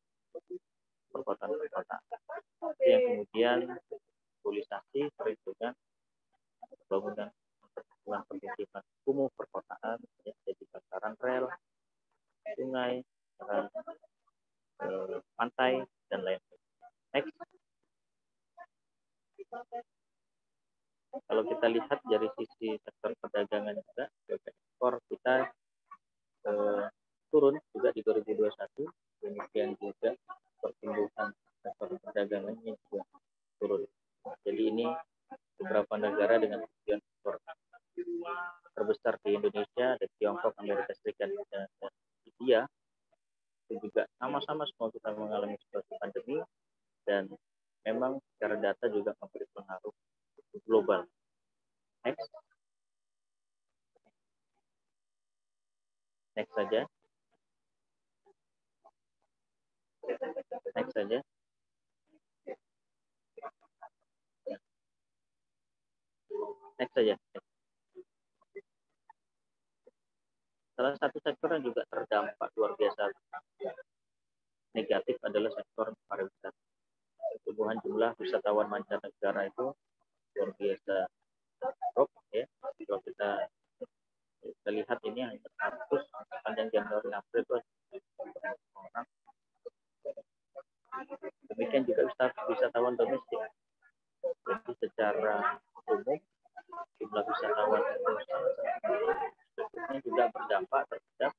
perkotaan-perkotaan. Yang kemudian mobilisasi perhitungan pembangunan permukiman kumuh perkotaan, jadi bantaran rel, sungai, pantai, dan lain-lain. Next. Kalau kita lihat dari sisi sektor perdagangan juga, ekspor kita turun juga di 2021, demikian juga pertumbuhan sektor perdagangannya juga turun. Jadi ini beberapa negara dengan tujuan ekspor terbesar di Indonesia, ada Tiongkok, Amerika Serikat, dan India, itu juga sama-sama semua kita mengalami situasi pandemi, dan memang secara data juga memberi pengaruh global. Next. Next saja. Next saja. Next saja. Salah satu sektor yang juga terdampak luar biasa negatif adalah sektor pariwisata. Pertumbuhan jumlah wisatawan mancanegara itu luar biasa drop ya. Kalau kita lihat ini hanya 100 sepanjang Januari April itu orang. Demikian juga wisatawan domestik. Jadi secara umum jumlah wisatawan itu ini juga berdampak terhadap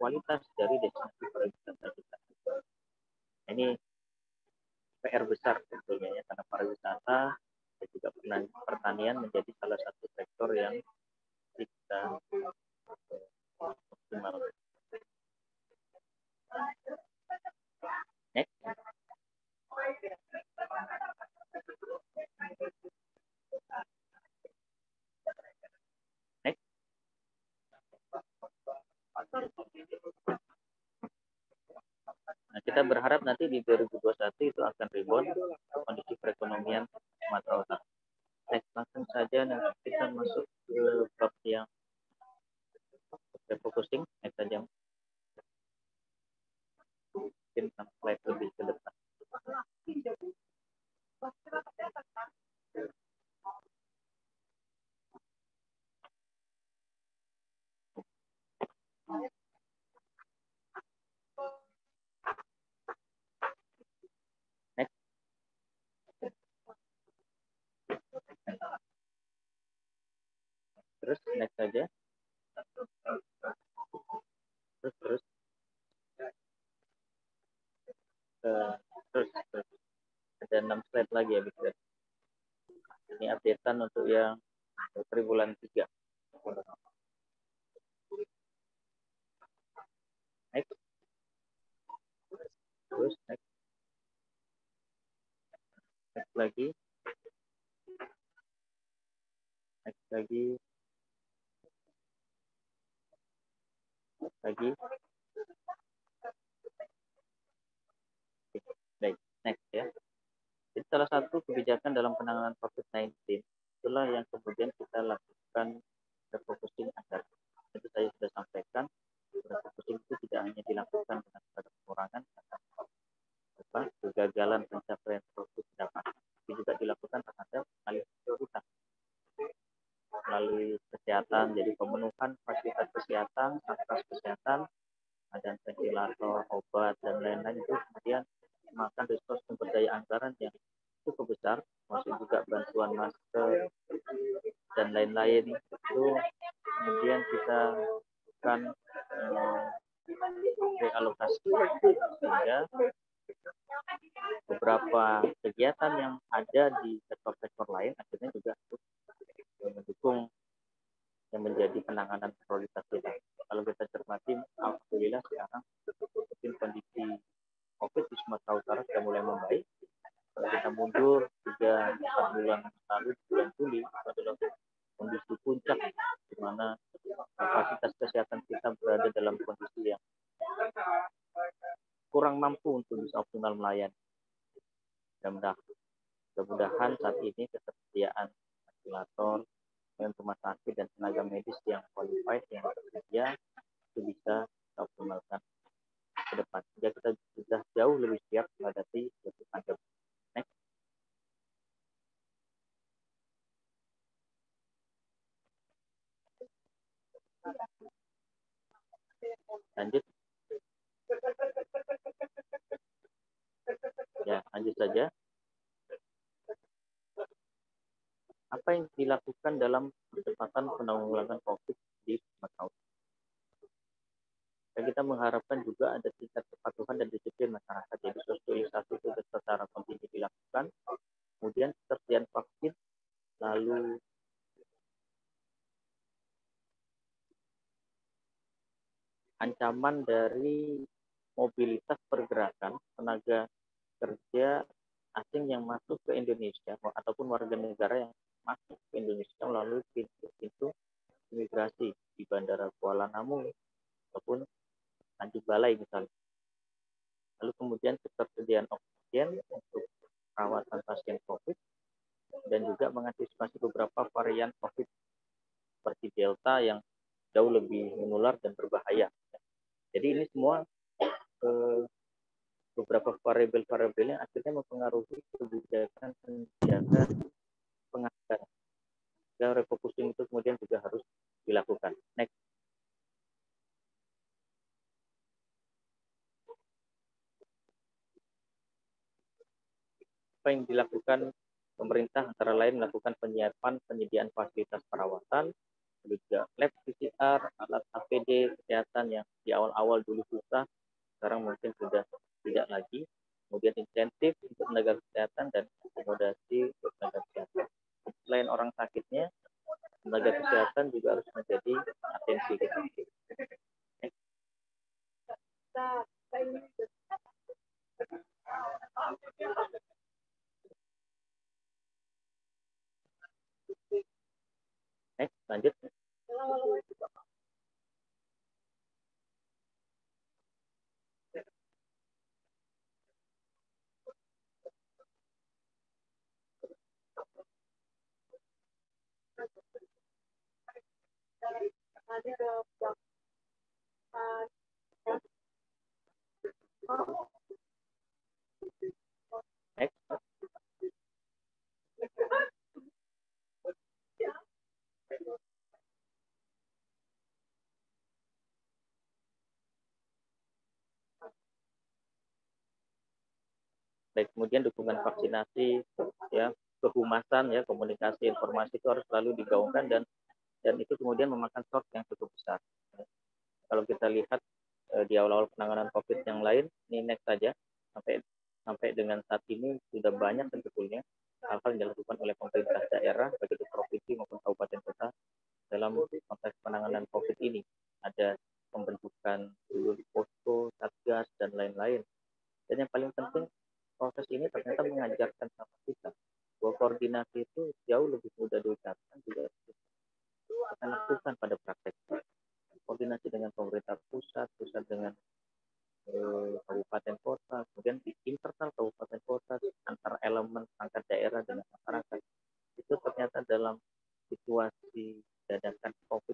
kualitas dari destinasi pariwisata kita. Ini PR besar sebetulnya ya, karena pariwisata dan juga pertanian menjadi salah satu sektor yang kita optimal. Next. Next. Nah, kita berharap nanti di 2021 itu akan rebound kondisi perekonomian Sumatera Utara. Next, langsung saja nanti kita masuk ke bab yang refocusing. Next saja. Mungkin slide lebih ke depan. Next. Terus next saja. Terus. Terus. Ada 6 slide lagi ya, bisa. Ini updatean untuk yang triwulan 3. Next. Terus next. Next lagi. Next lagi. Lagi. Baik, next ya. Jadi salah satu kebijakan dalam penanganan COVID-19 itulah yang kemudian kita lakukan refocusing anggaran. Itu saya sudah sampaikan, refocusing itu tidak hanya dilakukan dengan pengurangan kegagalan pencapaian produk pendapatan, tapi juga dilakukan terhadap alih prioritas melalui kesehatan. Jadi pemenuhan fasilitas kesehatan, satgas kesehatan, dan ventilator, obat, dan lain-lain itu kemudian memakan resource sumber daya anggaran yang cukup besar, masuk juga bantuan masker dan lain-lain itu kemudian kita akan realokasi sehingga beberapa kegiatan yang ada di sektor-sektor lain akhirnya juga mendukung yang menjadi penanganan prioritas kita. Kalau kita cermati, alhamdulillah sekarang mungkin kondisi COVID di Sumatera Utara sudah mulai membaik. Kalau kita mundur 3-4 bulan lalu, bulan Juli, itu adalah kondisi puncak di mana kapasitas kesehatan kita berada dalam kondisi yang kurang mampu untuk bisa optimal melayani. Mudah-mudahan saat ini ketersediaan ventilator dan rumah sakit dan tenaga medis yang qualified yang tersedia itu bisa dioptimalkan ke depan. Sehingga kita sudah jauh lebih siap menghadapi pandemi. Next. Lanjut. Ya, lanjut saja. Apa yang dilakukan dalam percepatan penanggulangan COVID di Sumatera Utara? Dan kita mengharapkan juga ada tingkat kepatuhan dan disiplin masyarakat. Jadi sosialisasi itu secara kontinu dilakukan. Kemudian ketersediaan vaksin, lalu ancaman dari mobilitas pergerakan tenaga kerja asing yang masuk ke Indonesia ataupun warga negara yang masuk ke Indonesia melalui pintu-pintu imigrasi di Bandara Kuala Namu ataupun Tanjung Balai misalnya. Lalu kemudian ketersediaan oksigen untuk perawatan pasien COVID dan juga mengantisipasi beberapa varian COVID seperti Delta yang jauh lebih menular dan berbahaya. Jadi ini semua beberapa variabel-variabel yang akhirnya mempengaruhi kebijakan penjaga penganggaran. Dan refocusing itu kemudian juga harus dilakukan. Next. Apa yang dilakukan pemerintah antara lain melakukan penyiapan penyediaan fasilitas perawatan, juga lab PCR, alat APD kesehatan yang di awal-awal dulu susah, sekarang mungkin sudah tidak lagi. Kemudian insentif untuk tenaga kesehatan dan akomodasi untuk tenaga kesehatan. Selain orang sakitnya, tenaga kesehatan juga harus menjadi atensi kita. Next, lanjut. Next. Baik, kemudian dukungan vaksinasi, ya, kehumasan, ya, komunikasi informasi itu harus selalu digaungkan dan itu kemudian memakan short yang cukup besar. Kalau kita lihat di awal-awal penanganan COVID yang lain, ini next saja sampai dengan saat ini sudah banyak sebetulnya hal-hal yang dilakukan oleh pemerintah daerah, baik itu provinsi maupun kabupaten kota dalam konteks penanganan COVID ini. Ada pembentukan dulu posko, satgas dan lain-lain. Dan yang paling penting, proses ini ternyata mengajarkan sama kita bahwa koordinasi itu jauh lebih mudah diucapkan juga kita lakukan pada prakteknya. Koordinasi dengan pemerintah pusat dengan kabupaten kota, kemudian di internal kabupaten kota antara elemen perangkat daerah dengan masyarakat. Itu ternyata dalam situasi dadakan COVID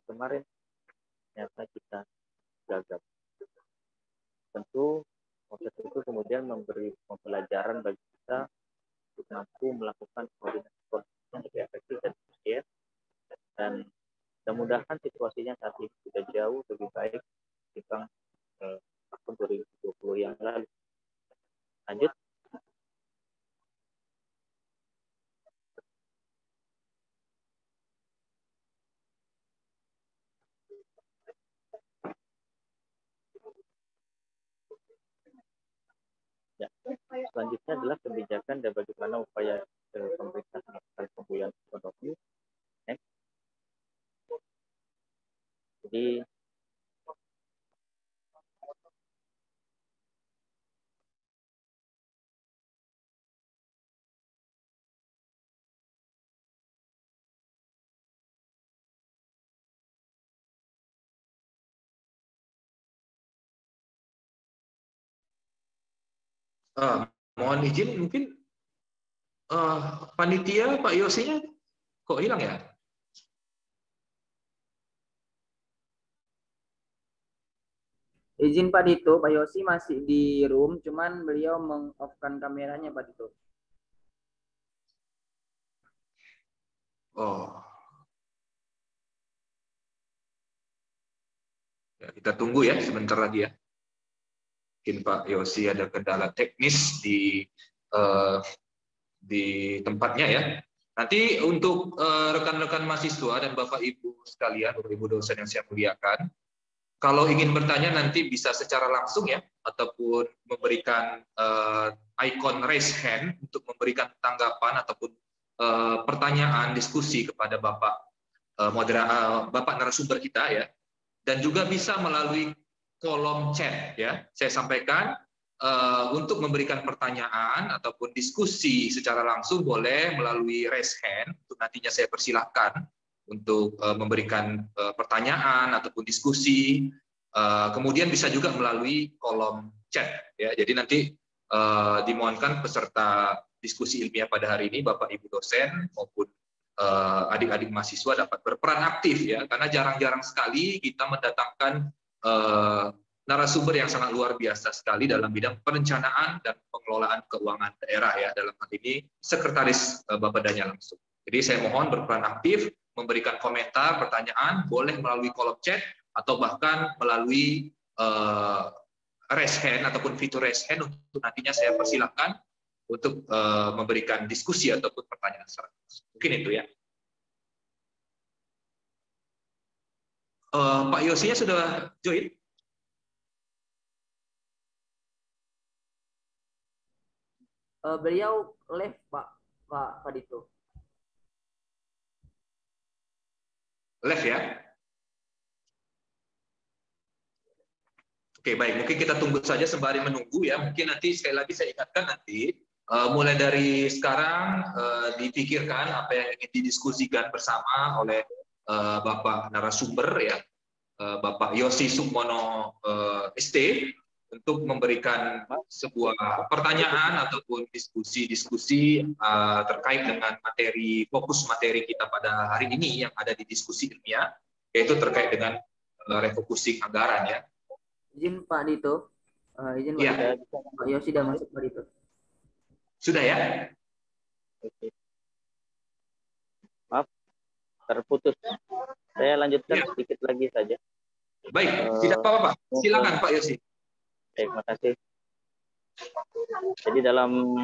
kondisinya saat ini sudah jauh lebih baik dibanding tahun 2020 yang lalu. Lanjut. Ya. Selanjutnya adalah kebijakan dan bagaimana upaya pemerintah melakukan pemulihan ekonomi. Next. Jadi mohon izin mungkin panitia Pak Yosinya kok hilang ya? Izin Pak Dito, Pak Yosi masih di room, cuman beliau meng-off-kan kameranya Pak Dito. Oh. Ya, kita tunggu ya sebentar lagi ya. Mungkin Pak Yosi ada kendala teknis di tempatnya ya. Nanti untuk rekan-rekan mahasiswa dan Bapak Ibu sekalian, Bapak Ibu dosen yang saya muliakan, kalau ingin bertanya nanti bisa secara langsung ya, ataupun memberikan icon raise hand untuk memberikan tanggapan ataupun pertanyaan diskusi kepada Bapak Bapak narasumber kita ya, dan juga bisa melalui kolom chat ya. Saya sampaikan untuk memberikan pertanyaan ataupun diskusi secara langsung boleh melalui raise hand, untuk nantinya saya persilahkan untuk memberikan pertanyaan ataupun diskusi. Kemudian bisa juga melalui kolom chat ya. Jadi nanti dimohonkan peserta diskusi ilmiah pada hari ini Bapak Ibu dosen maupun adik-adik mahasiswa dapat berperan aktif ya, karena jarang-jarang sekali kita mendatangkan narasumber yang sangat luar biasa sekali dalam bidang perencanaan dan pengelolaan keuangan daerah ya, dalam hal ini Sekretaris Bapedanya langsung. Jadi saya mohon berperan aktif, memberikan komentar, pertanyaan, boleh melalui kolom chat atau bahkan melalui raise hand ataupun fitur raise hand, untuk nantinya saya persilahkan untuk memberikan diskusi ataupun pertanyaan secara langsung. Mungkin itu ya. Pak Yosinya sudah join? Beliau live Pak Dito. Live ya? Oke, baik. Mungkin kita tunggu saja sembari menunggu ya. Mungkin nanti sekali lagi saya ingatkan nanti, mulai dari sekarang dipikirkan apa yang ingin didiskusikan bersama oleh Bapak narasumber ya, Bapak Yosi Sukmono ST, untuk memberikan sebuah pertanyaan ataupun diskusi-diskusi terkait dengan fokus materi kita pada hari ini yang ada di diskusi ilmiah, yaitu terkait dengan refocusing anggaran ya. Izin Pak Dito, izin ya. Pak Yosi sudah masuk Pak Dito. Sudah ya? Oke. Maaf, terputus. Saya lanjutkan sedikit lagi saja. Baik, tidak apa-apa. Silakan Pak Yosi. Terima kasih. Jadi dalam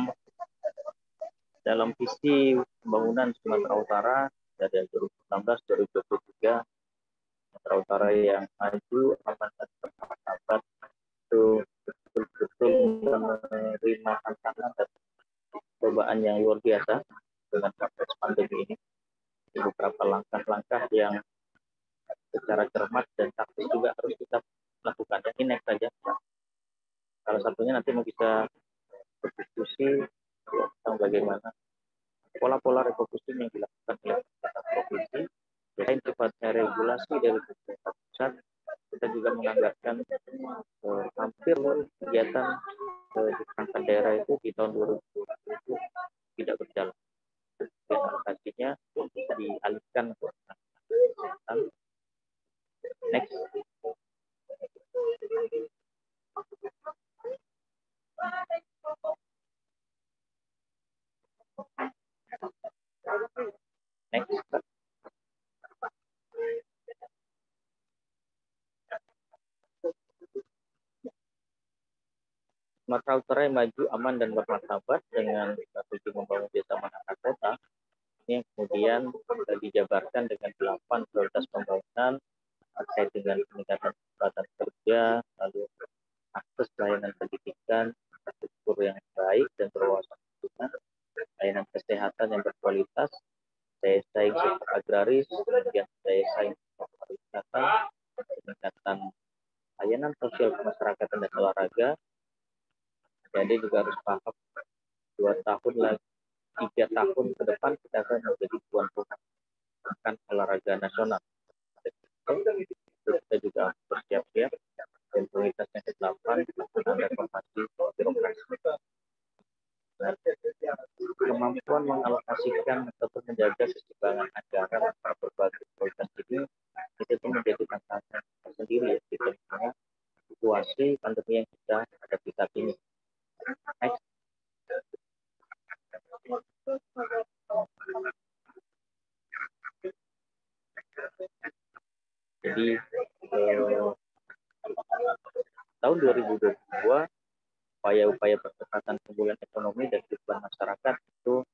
visi pembangunan Sumatera Utara dari 2016-2023, Sumatera Utara yang maju, aman dan bermartabat, itu betul-betul menerima tantangan dan cobaan yang luar biasa dengan konteks pandemi ini. Beberapa langkah-langkah yang secara cermat dan taktis juga harus kita lakukan. Ini next saja. Salah satunya nanti mau bisa berdiskusi tentang bagaimana pola-pola refocusing yang dilakukan oleh provinsi. Selain sifatnya regulasi dari pemerintah pusat, kita juga menganggarkan hampir kegiatan di perangkat daerah itu di tahun 2020 tidak berjalan. Dan alokasinya bisa dialihkan ke kesehatan. Next. Next. Sumatera Utara yang maju, aman, dan bermartabat dengan strategi membangun desa menata kota, ini yang kemudian dijabarkan dengan 8 prioritas pembangunan terkait dengan peningkatan kesempatan kerja, lalu akses layanan pendidikan, infrastruktur yang baik dan berwawasan lingkungan, layanan kesehatan yang berkualitas, daya saing sektor agraris, kemudian daya saing sektor pariwisata, peningkatan layanan sosial kemasyarakatan dan olahraga. Jadi juga harus paham 2 tahun lagi, 3 tahun ke depan kita akan menjadi tuan rumah akan olahraga nasional. Kita juga harus bersiap-siap. Dan prioritas yang ke-8 pelaksanaan reformasi birokrasi. Kemampuan mengalokasikan atau menjaga keseimbangan anggaran antara berbagai prioritas ini itu menjadi tantangan tersendiri ya di tengah situasi pandemi yang kita hadapi saat ini. Next. Jadi tahun 2022 upaya-upaya percepatan pemulihan ekonomi dan kehidupan masyarakat itu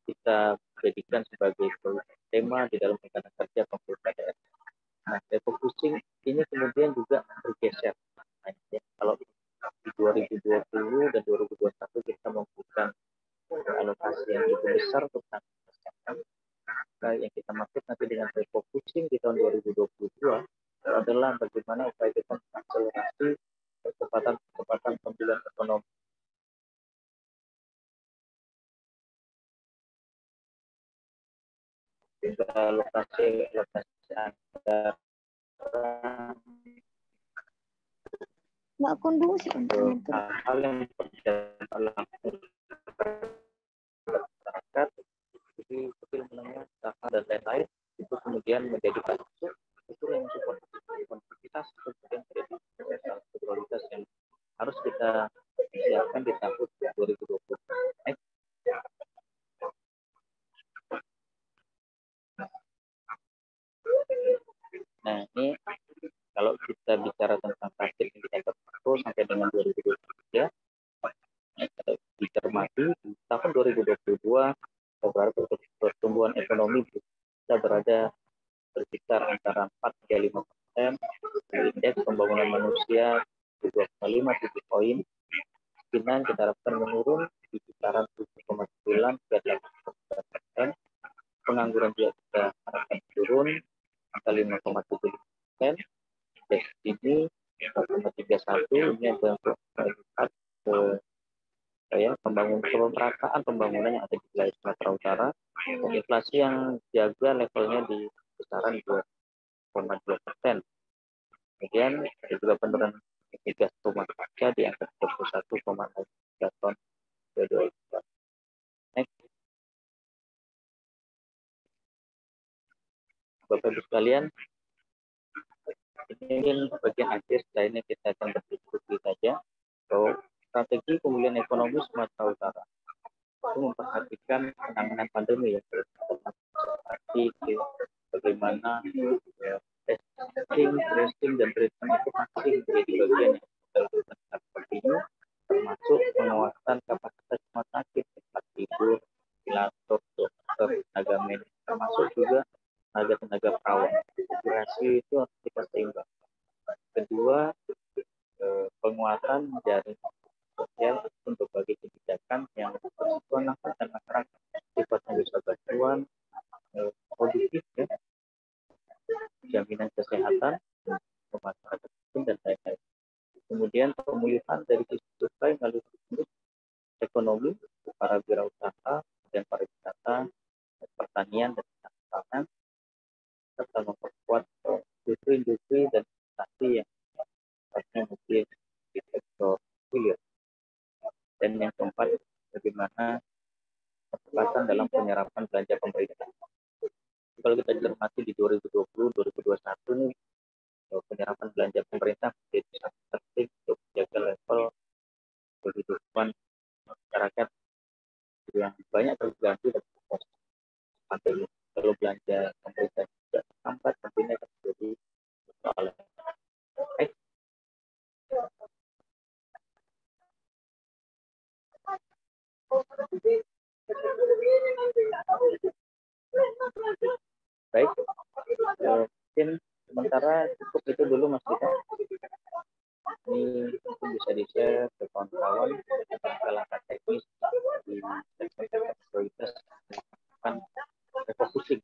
kita jadikan sebagai tema di dalam rencana kerja pemerintah daerah. Nah, refocusing ini kemudian juga bergeser. Nah, ya, kalau di 2020 dan 2021 kita membutuhkan alokasi yang cukup besar tentang kesehatan, yang kita maksud nanti dengan refocusing di tahun 2022 adalah bagaimana upaya kita mengakselerasi kecepatan pemulihan ekonomi. Juga lokasi anggaran nggak kondusif hal yang berjalan langsung masyarakat, jadi kecil menengah, usaha dan lain-lain itu kemudian menjadi masuk itu yang support konektivitas kemudian menjadi prioritas yang harus kita siapkan di tahun 2020. Nah, ini kalau kita bicara tentang target indikator makro sampai dengan 2023, dicermati di tahun 2022 kita berharap pertumbuhan ekonomi bisa berada berkisar antara 4 hingga 5%, indeks pembangunan manusia 2,57 poin, kemiskinan kita harapkan menurun di kisaran 7,9 hingga 8,9%, pengangguran juga kita harapkan turun angka 5,75%, indeks ini 0,31, ini adalah untuk melihat pemerataan pembangunan yang ada di wilayah Sumatera Utara, dan inflasi yang jaga levelnya di kisaran 2,2%. Kemudian ada juga penurunan gas rumah kaca di angka 21,3 ton CO2. Next. Bapak Ibu sekalian, ini bagian akhir, setelah ini kita akan berdiskusi saja. So, strategi pemulihan ekonomi Sumatera Utara itu memperhatikan penanganan pandemi ya, seperti bagaimana testing dan treatment itu masih menjadi bagian yang kita lakukan seperti ini, termasuk penguatan kapasitas rumah sakit, tempat tidur, ventilator, dokter, tenaga medis, termasuk juga tenaga perawat. Integrasi itu harus kita seimbang. Kedua, penguatan jaring sosial untuk bagi kebijakan yang bersifat langsung dan masyarakat, sifatnya bisa bantuan produktif ya, jaminan kesehatan masyarakat dan lain-lain. Kemudian pemulihan dari sisi supply melalui ekonomi para wirausaha dan pariwisata, pertanian dan pertanian, serta memperkuat industri dan investasi yang mungkin di sektor hilir. Dan yang keempat, bagaimana percepatan dalam penyerapan belanja pemerintah. Kalau kita cermati di 2020-2021 nih, penyerapan belanja pemerintah menjadi sangat penting untuk menjaga level kehidupan masyarakat yang banyak terganggu dan pandemi. Kalau belanja pemerintah tidak terhambat, tentunya akan menjadi persoalan. Cukup itu dulu Mas Dito. Ini mungkin bisa di-share ke kawan-kawan langkah-langkah teknis di sektor prioritas kan refocusing.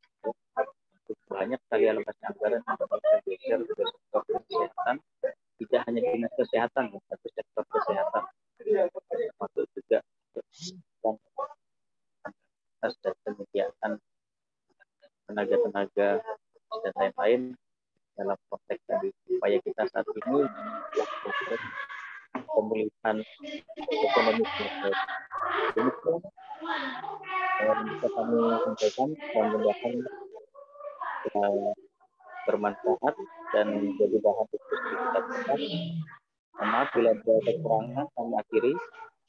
Banyak sekali alokasi anggaran yang dapat digeser ke sektor kesehatan, tidak hanya dinas kesehatan, tapi sektor kesehatan termasuk juga dan penyediaan tenaga-tenaga dan lain-lain dalam konteks dari upaya kita saat ini pemulihan ekonomi global. Demikian yang bisa kami sampaikan dan mudah-mudahan bermanfaat dan menjadi bahan diskusi kita bersama. Maaf bila ada kekurangan, kami akhiri.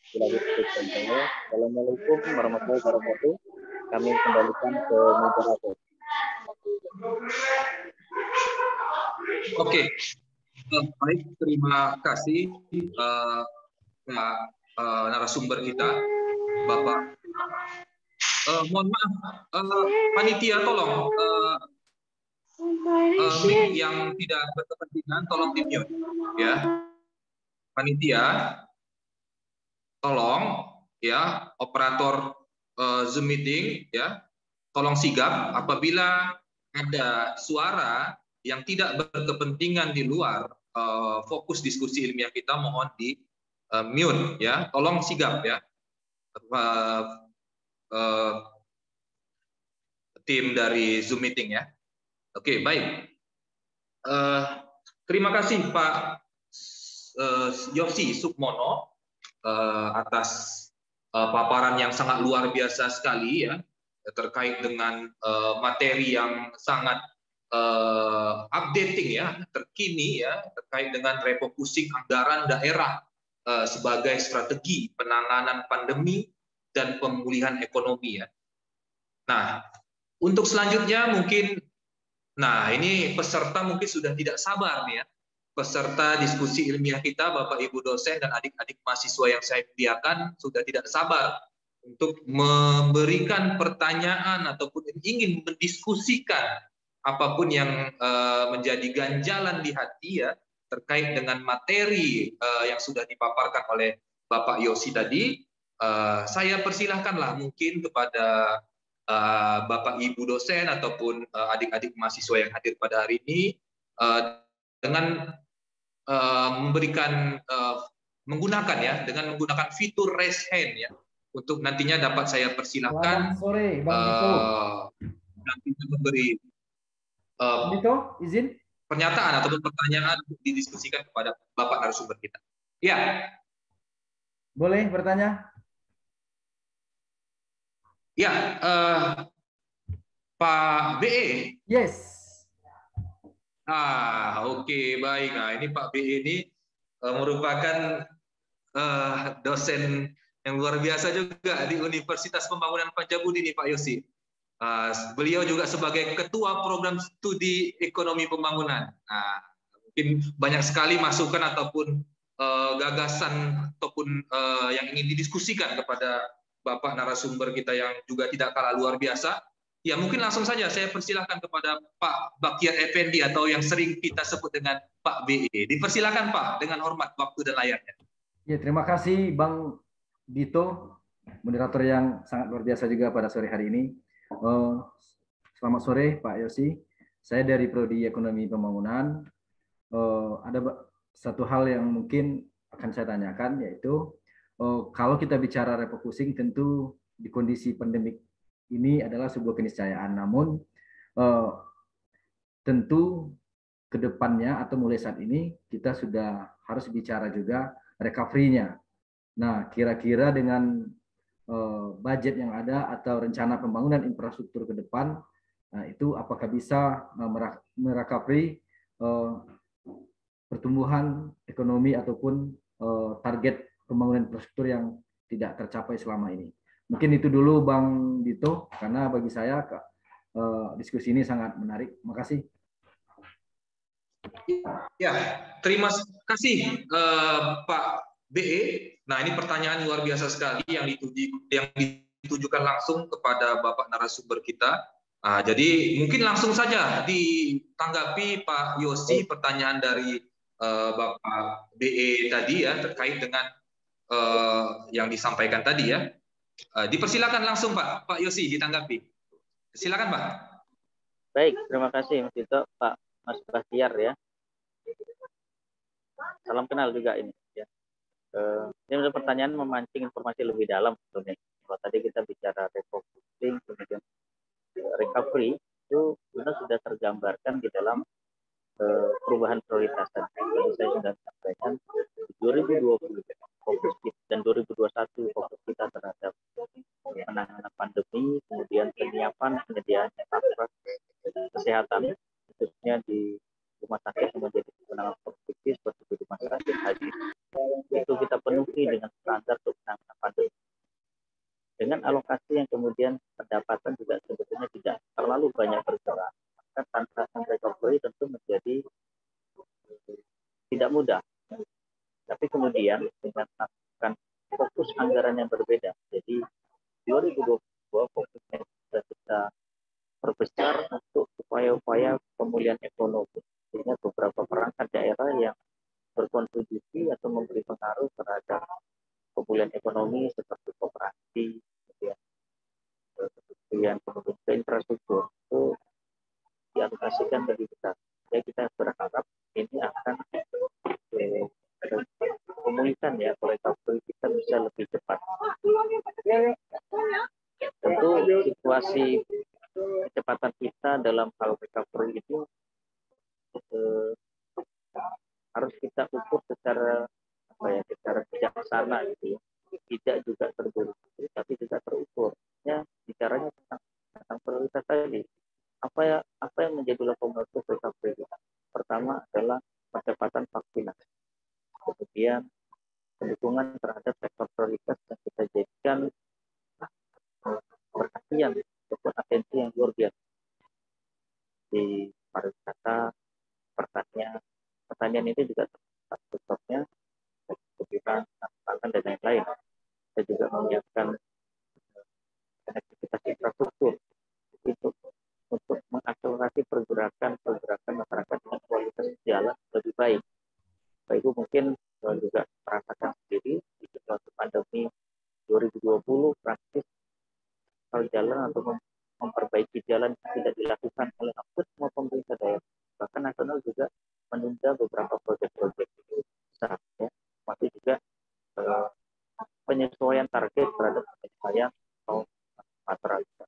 Assalamualaikum warahmatullahi wabarakatuh. Kami kembalikan ke moderator. Oke, baik, terima kasih narasumber kita, Bapak. Mohon maaf, panitia tolong mic yang tidak berkepentingan tolong di-mute, ya. Panitia, tolong ya, operator Zoom meeting ya, tolong sigap apabila ada suara yang tidak berkepentingan di luar fokus diskusi ilmiah kita, mohon di mute ya, tolong sigap ya, tim dari Zoom meeting ya. Oke, baik. Terima kasih Pak Yosi Sukmono atas paparan yang sangat luar biasa sekali ya, terkait dengan materi yang sangat updating ya, terkini ya, terkait dengan refocusing anggaran daerah sebagai strategi penanganan pandemi dan pemulihan ekonomi ya. Nah, untuk selanjutnya mungkin, nah ini peserta mungkin sudah tidak sabar nih ya, peserta diskusi ilmiah kita, Bapak Ibu dosen dan adik-adik mahasiswa yang saya muliakan sudah tidak sabar untuk memberikan pertanyaan ataupun ingin mendiskusikan apapun yang menjadi ganjalan di hati ya, terkait dengan materi yang sudah dipaparkan oleh Bapak Yosi tadi. Saya persilahkanlah mungkin kepada Bapak Ibu dosen ataupun adik-adik mahasiswa yang hadir pada hari ini dengan memberikan menggunakan ya, dengan menggunakan fitur raise hand ya, untuk nantinya dapat saya persilahkan. Selamat sore Bang Dito. Nantinya memberi Dito, izin pernyataan ataupun pertanyaan untuk didiskusikan kepada Bapak narasumber kita. Ya. Boleh bertanya? Ya, Pak BE. Yes. Oke, baik. Nah, ini Pak BE ini merupakan dosen yang luar biasa juga di Universitas Pembangunan Pancabudi nih Pak Yosi. Beliau juga sebagai Ketua Program Studi Ekonomi Pembangunan. Nah, mungkin banyak sekali masukan ataupun gagasan ataupun yang ingin didiskusikan kepada Bapak narasumber kita yang juga tidak kalah luar biasa. Ya, mungkin langsung saja saya persilahkan kepada Pak Bakyar Effendi atau yang sering kita sebut dengan Pak BE. Dipersilakan Pak, dengan hormat waktu dan layarnya. Ya, terima kasih Bang Dito, moderator yang sangat luar biasa juga pada sore hari ini. Selamat sore Pak Yosi, saya dari Prodi Ekonomi Pembangunan. Ada satu hal yang mungkin akan saya tanyakan, yaitu kalau kita bicara refocusing, tentu di kondisi pandemik ini adalah sebuah keniscayaan. Namun tentu ke depannya atau mulai saat ini kita sudah harus bicara juga recovery-nya. Nah, kira-kira dengan budget yang ada atau rencana pembangunan infrastruktur ke depan, nah itu apakah bisa merecovery pertumbuhan ekonomi ataupun target pembangunan infrastruktur yang tidak tercapai selama ini. Mungkin itu dulu Bang Dito, karena bagi saya diskusi ini sangat menarik. Terima kasih. Ya, terima kasih Pak BE. Nah, ini pertanyaan luar biasa sekali yang ditujukan langsung kepada Bapak narasumber kita, Jadi mungkin langsung saja ditanggapi Pak Yosi pertanyaan dari Bapak BE tadi ya terkait dengan yang disampaikan tadi ya. Dipersilakan langsung Pak Yosi ditanggapi. Silakan Pak. Baik, terima kasih Mas Tito, Pak Mas Bahtiar ya. Salam kenal juga ini. Ya. Ini pertanyaan memancing informasi lebih dalam sebetulnya. Kalau tadi kita bicara refocusing, kemudian recovery itu benar sudah tergambarkan di dalam perubahan prioritas. Tadi saya sudah sampaikan 2020 fokus dan 2021 fokus kita terhadap penanganan pandemi, kemudian penyiapan penyediaan kesehatan khususnya di rumah sakit yang menjadi penanganan positif seperti di rumah sakit haji itu kita penuhi dengan standar untuk penanganan pandemi. Dengan alokasi yang kemudian pendapatan juga sebetulnya tidak terlalu banyak bergerak, maka tantangan recovery tentu menjadi tidak mudah. Tapi kemudian dengan melakukan fokus anggaran yang berbeda, jadi 2022 fokusnya sudah kita perbesar untuk upaya-upaya pemulihan ekonomi, sehingga beberapa perangkat daerah yang berkontribusi atau memberi pengaruh terhadap pemulihan ekonomi seperti koperasi, kemudian ke infrastruktur itu dialokasikan lebih besar. Jadi kita berharap ini akan memulihkan ya recovery kita bisa lebih cepat. Tentu situasi kecepatan kita dalam hal recovery itu harus kita ukur secara secara bijaksana gitu ya. Tidak juga terburu-buru tapi juga terukur. Ya, bicaranya tentang prioritas tadi. Apa yang menjadi lokomotif recovery kita? Pertama adalah percepatan vaksinasi. Kemudian pendukungan terhadap sektor prioritas yang kita jadikan perhatian ataupun atensi yang luar biasa di pariwisata, pertanian itu juga stoknya, kebutuhan pangan dan lain-lain. Kita juga menyiapkan aktivitas infrastruktur itu untuk mengakselerasi pergerakan masyarakat dengan kualitas jalan lebih baik. Bapak Ibu mungkin juga merasakan sendiri di situasi pandemi 2020 praktis hal jalan atau memperbaiki jalan yang tidak dilakukan oleh hampir semua pemerintah daerah. Bahkan nasional juga menunda beberapa proyek-proyek itu besar ya. Masih juga penyesuaian target terhadap penyesuaian atau masyarakat.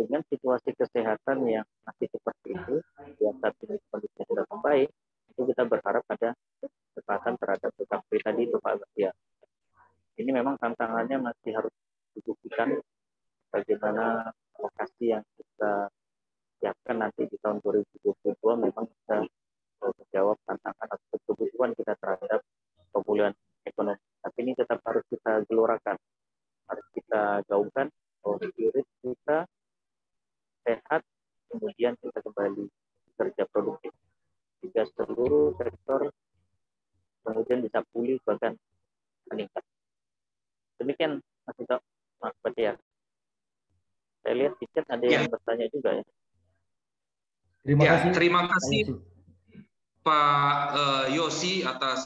Dengan situasi kesehatan yang masih seperti itu, yang saat ini kondisinya sudah membaik, itu kita berharap ada kecepatan terhadap recovery tadi itu Pak Bahtiar. Ini memang tantangannya masih harus dibuktikan bagaimana lokasi yang kita siapkan nanti di tahun 2022 memang bisa menjawab tantangan atau kebutuhan kita terhadap pemulihan ekonomi. Tapi ini tetap harus kita gelorakan, harus kita gaungkan bahwa spirit kita sehat, kemudian kita kembali kerja produktif. Jika seluruh sektor kemudian bisa pulih bahkan meningkat. Demikian Mas Tito, Mas Bahtiar. Saya lihat di chat ada yang bertanya juga ya. Terima kasih Pak Yosi atas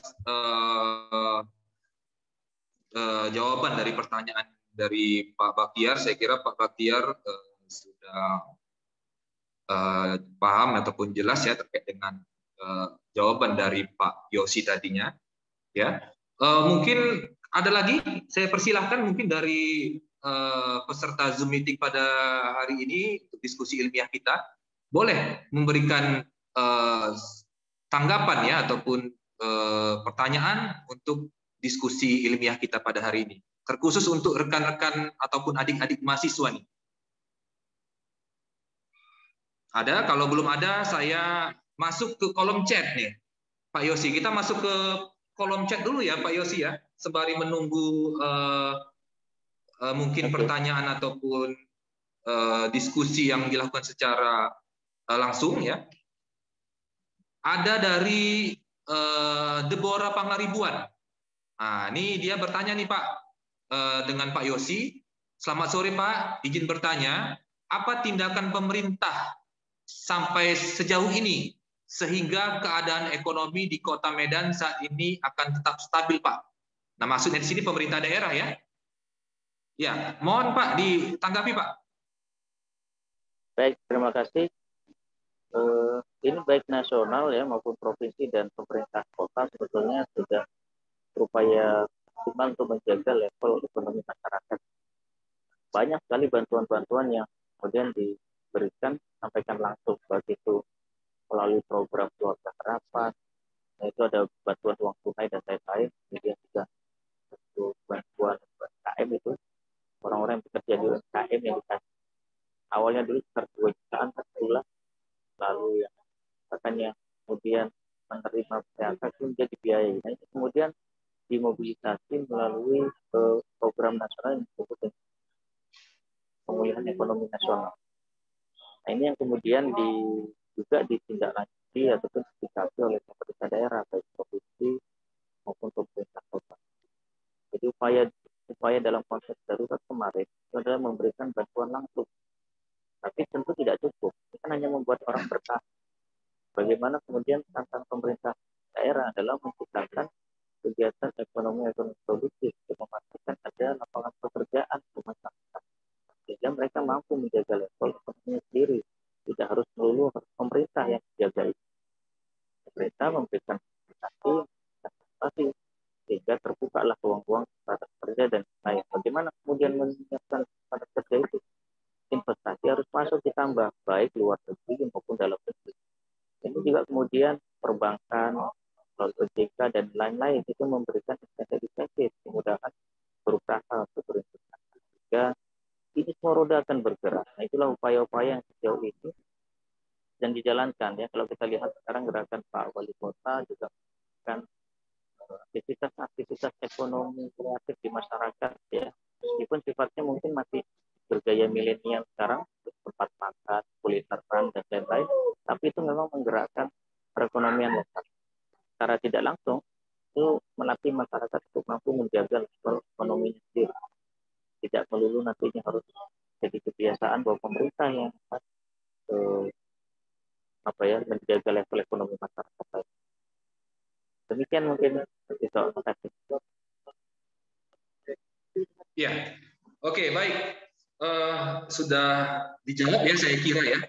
jawaban dari pertanyaan dari Pak Bahtiar. Saya kira Pak Bahtiar sudah paham ataupun jelas ya terkait dengan jawaban dari Pak Yosi tadinya. Ya, mungkin ada lagi. Saya persilahkan mungkin dari peserta Zoom meeting pada hari ini untuk diskusi ilmiah kita boleh memberikan tanggapan ya ataupun pertanyaan untuk diskusi ilmiah kita pada hari ini. Terkhusus untuk rekan-rekan ataupun adik-adik mahasiswa nih. Ada? Kalau belum ada, saya masuk ke kolom chat nih, Pak Yosi. Kita masuk ke kolom chat dulu ya, Pak Yosi ya, sembari menunggu mungkin pertanyaan ataupun diskusi yang dilakukan secara langsung ya. Ada dari Deborah Pangaribuan. Nah, ini dia bertanya nih Pak dengan Pak Yosi. Selamat sore Pak, izin bertanya, apa tindakan pemerintah sampai sejauh ini sehingga keadaan ekonomi di Kota Medan saat ini akan tetap stabil Pak? Nah, maksudnya di sini pemerintah daerah ya. Ya, mohon Pak ditanggapi Pak. Baik, terima kasih. Ini baik nasional ya maupun provinsi dan pemerintah kota sebetulnya sudah berupaya maksimal untuk menjaga level ekonomi masyarakat. Banyak sekali bantuan-bantuan yang kemudian diberikan sampaikan langsung, baik itu melalui program keluarga harapan, nah itu ada bantuan uang tunai dan lain-lain, kemudian juga bantuan UMKM itu orang-orang yang bekerja di UMKM yang dikasih awalnya dulu sekitar 2 jutaan per bulan, lalu yang katanya kemudian menerima PHK itu menjadi biaya. Nah itu kemudian dimobilisasi melalui program nasional yang disebut pemulihan ekonomi nasional. Nah ini yang kemudian juga ditindaklanjuti ataupun disikapi oleh pemerintah daerah baik provinsi maupun pemerintah kota. Jadi upaya dalam konteks darurat kemarin itu adalah memberikan bantuan langsung. Tapi tentu tidak cukup. Ini kan hanya membuat orang bertahan. Bagaimana kemudian tantangan pemerintah daerah adalah menciptakan kegiatan ekonomi produktif untuk memastikan ada lapangan pekerjaan untuk masyarakat. Sehingga mereka mampu menjaga level ekonomi sendiri. Tidak harus melulu pemerintah yang menjaga itu. Pemerintah memberikan investasi sehingga terbukalah peluang-peluang para pekerja dan lain. Bagaimana kemudian menyiapkan para pekerja itu? Investasi harus masuk ditambah baik luar negeri maupun dalam negeri. Ini juga kemudian perbankan, OJK dan lain-lain itu memberikan insentif kemudahan berusaha untuk berinvestasi. Sehingga ini semua roda akan bergerak. Nah itulah upaya-upaya yang sejauh ini dan dijalankan ya. Kalau kita lihat sekarang gerakan Pak Wali Kota juga kan aktivitas ekonomi kreatif di masyarakat ya, meskipun sifatnya mungkin masih bergaya milenial sekarang, tempat makan, kulineran dan lain-lain, tapi itu memang menggerakkan perekonomian lokal. Secara tidak langsung itu melatih masyarakat untuk mampu menjaga level ekonominya sendiri. Tidak melulu nantinya harus jadi kebiasaan bahwa pemerintah yang menjaga level ekonomi masyarakat. Demikian mungkin. Terima kasih. Ya, oke baik. Sudah dijawab ya saya kira ya.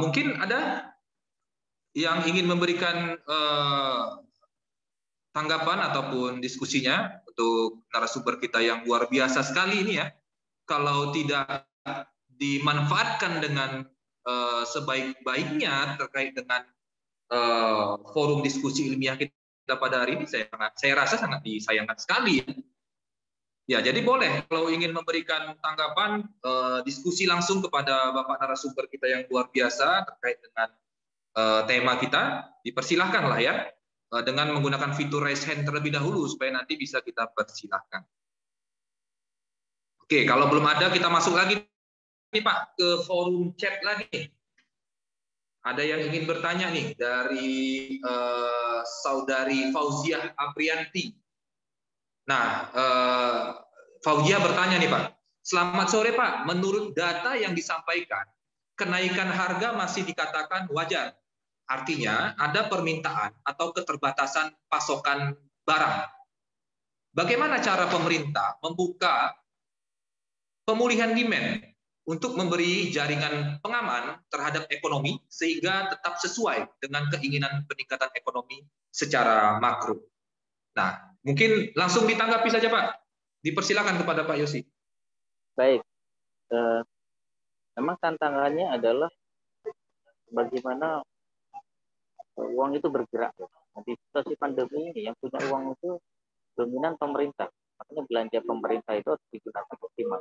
Mungkin ada yang ingin memberikan tanggapan ataupun diskusinya untuk narasumber kita yang luar biasa sekali ini ya. Kalau tidak dimanfaatkan dengan sebaik-baiknya terkait dengan forum diskusi ilmiah kita pada hari ini, saya rasa sangat disayangkan sekali. Ya, jadi boleh kalau ingin memberikan tanggapan diskusi langsung kepada Bapak narasumber kita yang luar biasa terkait dengan tema kita, dipersilahkanlah ya dengan menggunakan fitur raise hand terlebih dahulu supaya nanti bisa kita persilahkan. Oke, kalau belum ada kita masuk lagi nih Pak ke forum chat lagi. Ada yang ingin bertanya nih dari saudari Fauziah Aprianti. Nah, Fauziah bertanya nih Pak. Selamat sore Pak, menurut data yang disampaikan, kenaikan harga masih dikatakan wajar. Artinya ada permintaan atau keterbatasan pasokan barang. Bagaimana cara pemerintah membuka pemulihan demand untuk memberi jaringan pengaman terhadap ekonomi sehingga tetap sesuai dengan keinginan peningkatan ekonomi secara makro. Nah, mungkin langsung ditanggapi saja Pak. Dipersilakan kepada Pak Yosi. Baik, memang tantangannya adalah bagaimana uang itu bergerak. Di situasi pandemi ini yang punya uang itu dominan pemerintah. Makanya belanja pemerintah itu harus digunakan optimal.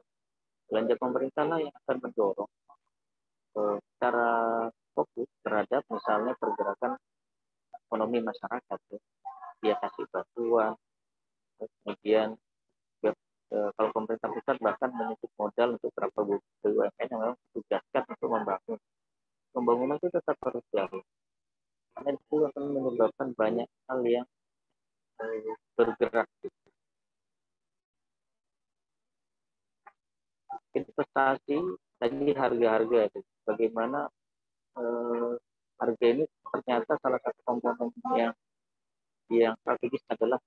Belanja pemerintah lah yang akan mendorong secara fokus terhadap misalnya pergerakan ekonomi masyarakat. Dia kasih bantuan, kemudian kalau pemerintah pusat bahkan menyuntik modal untuk beberapa BUMN yang memang ditugaskan untuk membangun. Pembangunan itu tetap harus jalan. Karena itu akan menyebabkan banyak hal yang bergerak. investasi tadi harga-harga itu. Bagaimana harga ini ternyata salah satu komponen yang strategis adalah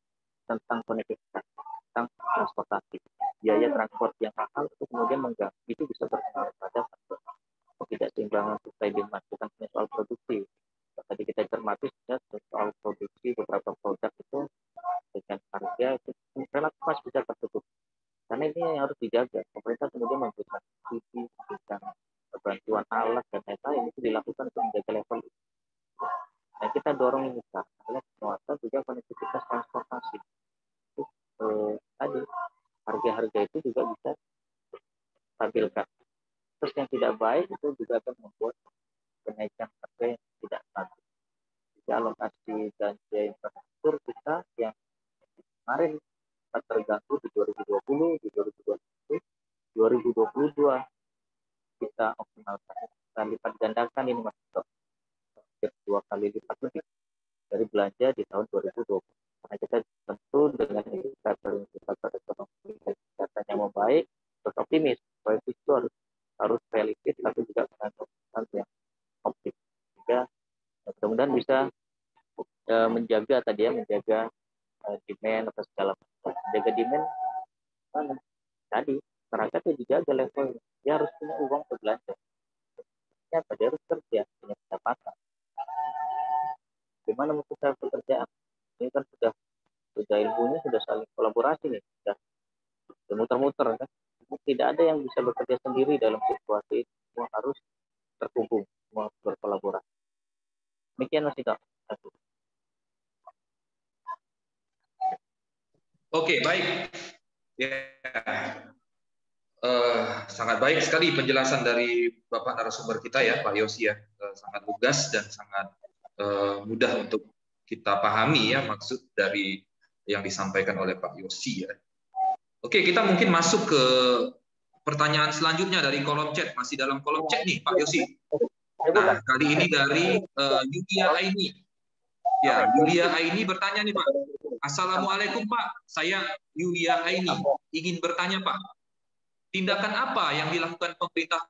tentang konektivitas, tentang transportasi. Biaya transport yang mahal itu kemudian mengganggu, itu bisa berpengaruh pada ketidakseimbangan supply demand, bukan hanya soal produksi. Tadi kita cermati soal produksi beberapa produk itu dengan harga itu relatif masih bisa tertutup. Karena ini yang harus dijaga. Pemerintah kemudian memberikan subsidi, memberikan bantuan alat dan lain-lain itu dilakukan untuk menjaga level itu. Nah, kita dorong ini adalah penguatan juga konektivitas transportasi. Tadi harga-harga itu juga bisa stabilkan. Terus yang tidak baik itu juga akan membuat kenaikan harga yang tidak stabil. Jadi alokasi dan biaya infrastruktur kita yang kemarin terganggu di 2020, di 2021, 2022 kita optimalkan. Kita lipat gandakan ini Mas Dok. 2 kali lipat lebih dari belanja di tahun 2020. Karena kita tentu dengan indikator ekonomi datanya membaik, terus optimis. Bahwa itu harus realistis, tapi juga dengan yang optimis. Sehingga mudah-mudahan bisa menjaga demand atau segala macam. Menjaga demand tadi masyarakat itu dijaga level, dia harus punya uang untuk belanja. Dia harus kerja, punya pendapatan. Gimana membuka pekerjaan? Ini kan sudah ilmunya sudah saling kolaborasi nih, sudah muter-muter kan. Tidak ada yang bisa bekerja sendiri dalam situasi itu, semua harus terhubung, semua berkolaborasi. Demikian Mas Ito. Oke, baik. Ya, sangat baik sekali penjelasan dari Bapak narasumber kita ya, Pak Yosi ya, sangat lugas dan sangat mudah untuk kita pahami ya maksud dari yang disampaikan oleh Pak Yosi ya. Oke, kita mungkin masuk ke pertanyaan selanjutnya dari kolom chat, masih dalam kolom chat nih Pak Yosi. Nah, kali ini dari Yulia Aini. Ya, Yulia Aini bertanya nih Pak. Assalamualaikum Pak, saya Yulia Aini. Ingin bertanya Pak, tindakan apa yang dilakukan pemerintah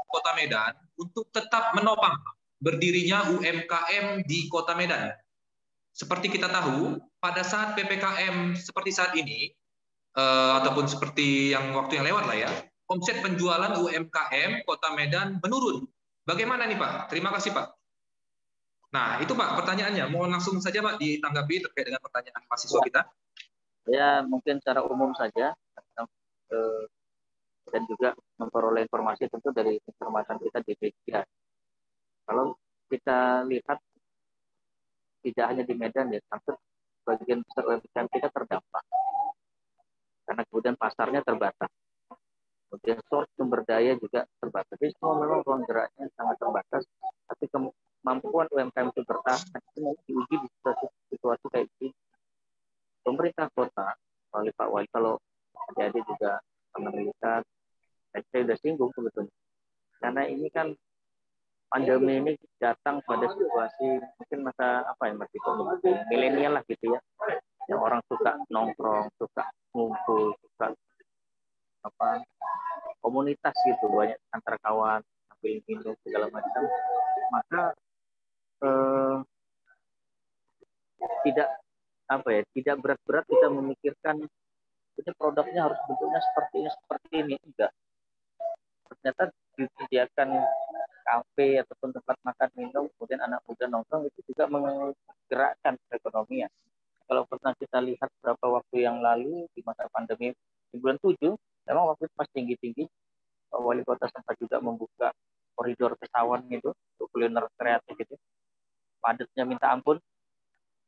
Kota Medan untuk tetap menopang berdirinya UMKM di Kota Medan? Seperti kita tahu, pada saat PPKM seperti saat ini, ataupun seperti yang waktu yang lewat lah ya, omset penjualan UMKM Kota Medan menurun. Bagaimana nih Pak? Terima kasih Pak. Nah, itu Pak pertanyaannya. Mohon langsung saja Pak ditanggapi terkait dengan pertanyaan mahasiswa kita. Ya, mungkin secara umum saja, dan juga memperoleh informasi tentu dari informasi kita di media. Kalau kita lihat, tidak hanya di Medan ya, hampir bagian besar UMKM kita terdampak. Karena kemudian pasarnya terbatas. Kemudian source sumber daya juga terbatas. Jadi semua memang ruang geraknya sangat terbatas. Tapi kemampuan UMKM itu bertahan itu diuji di situasi kayak ini. Pemerintah kota, melalui Pak Wali, kalau jadi juga pemerintah, saya sudah singgung sebetulnya. Karena ini kan pandemi ini datang pada situasi mungkin masa apa ya, masih milenial lah gitu ya, yang orang suka nongkrong, suka ngumpul, suka komunitas gitu, banyak antar kawan sambil minum segala macam, maka tidak berat-berat kita memikirkan ini produknya harus bentuknya seperti ini enggak. Ternyata disediakan kafe ataupun tempat makan minum, kemudian anak muda nongkrong, itu juga menggerakkan perekonomian. Kalau pernah kita lihat beberapa waktu yang lalu di masa pandemi di bulan 7, memang waktu itu masih tinggi-tinggi, wali kota sempat juga membuka koridor Kesawan gitu untuk kuliner kreatif gitu. Padatnya minta ampun,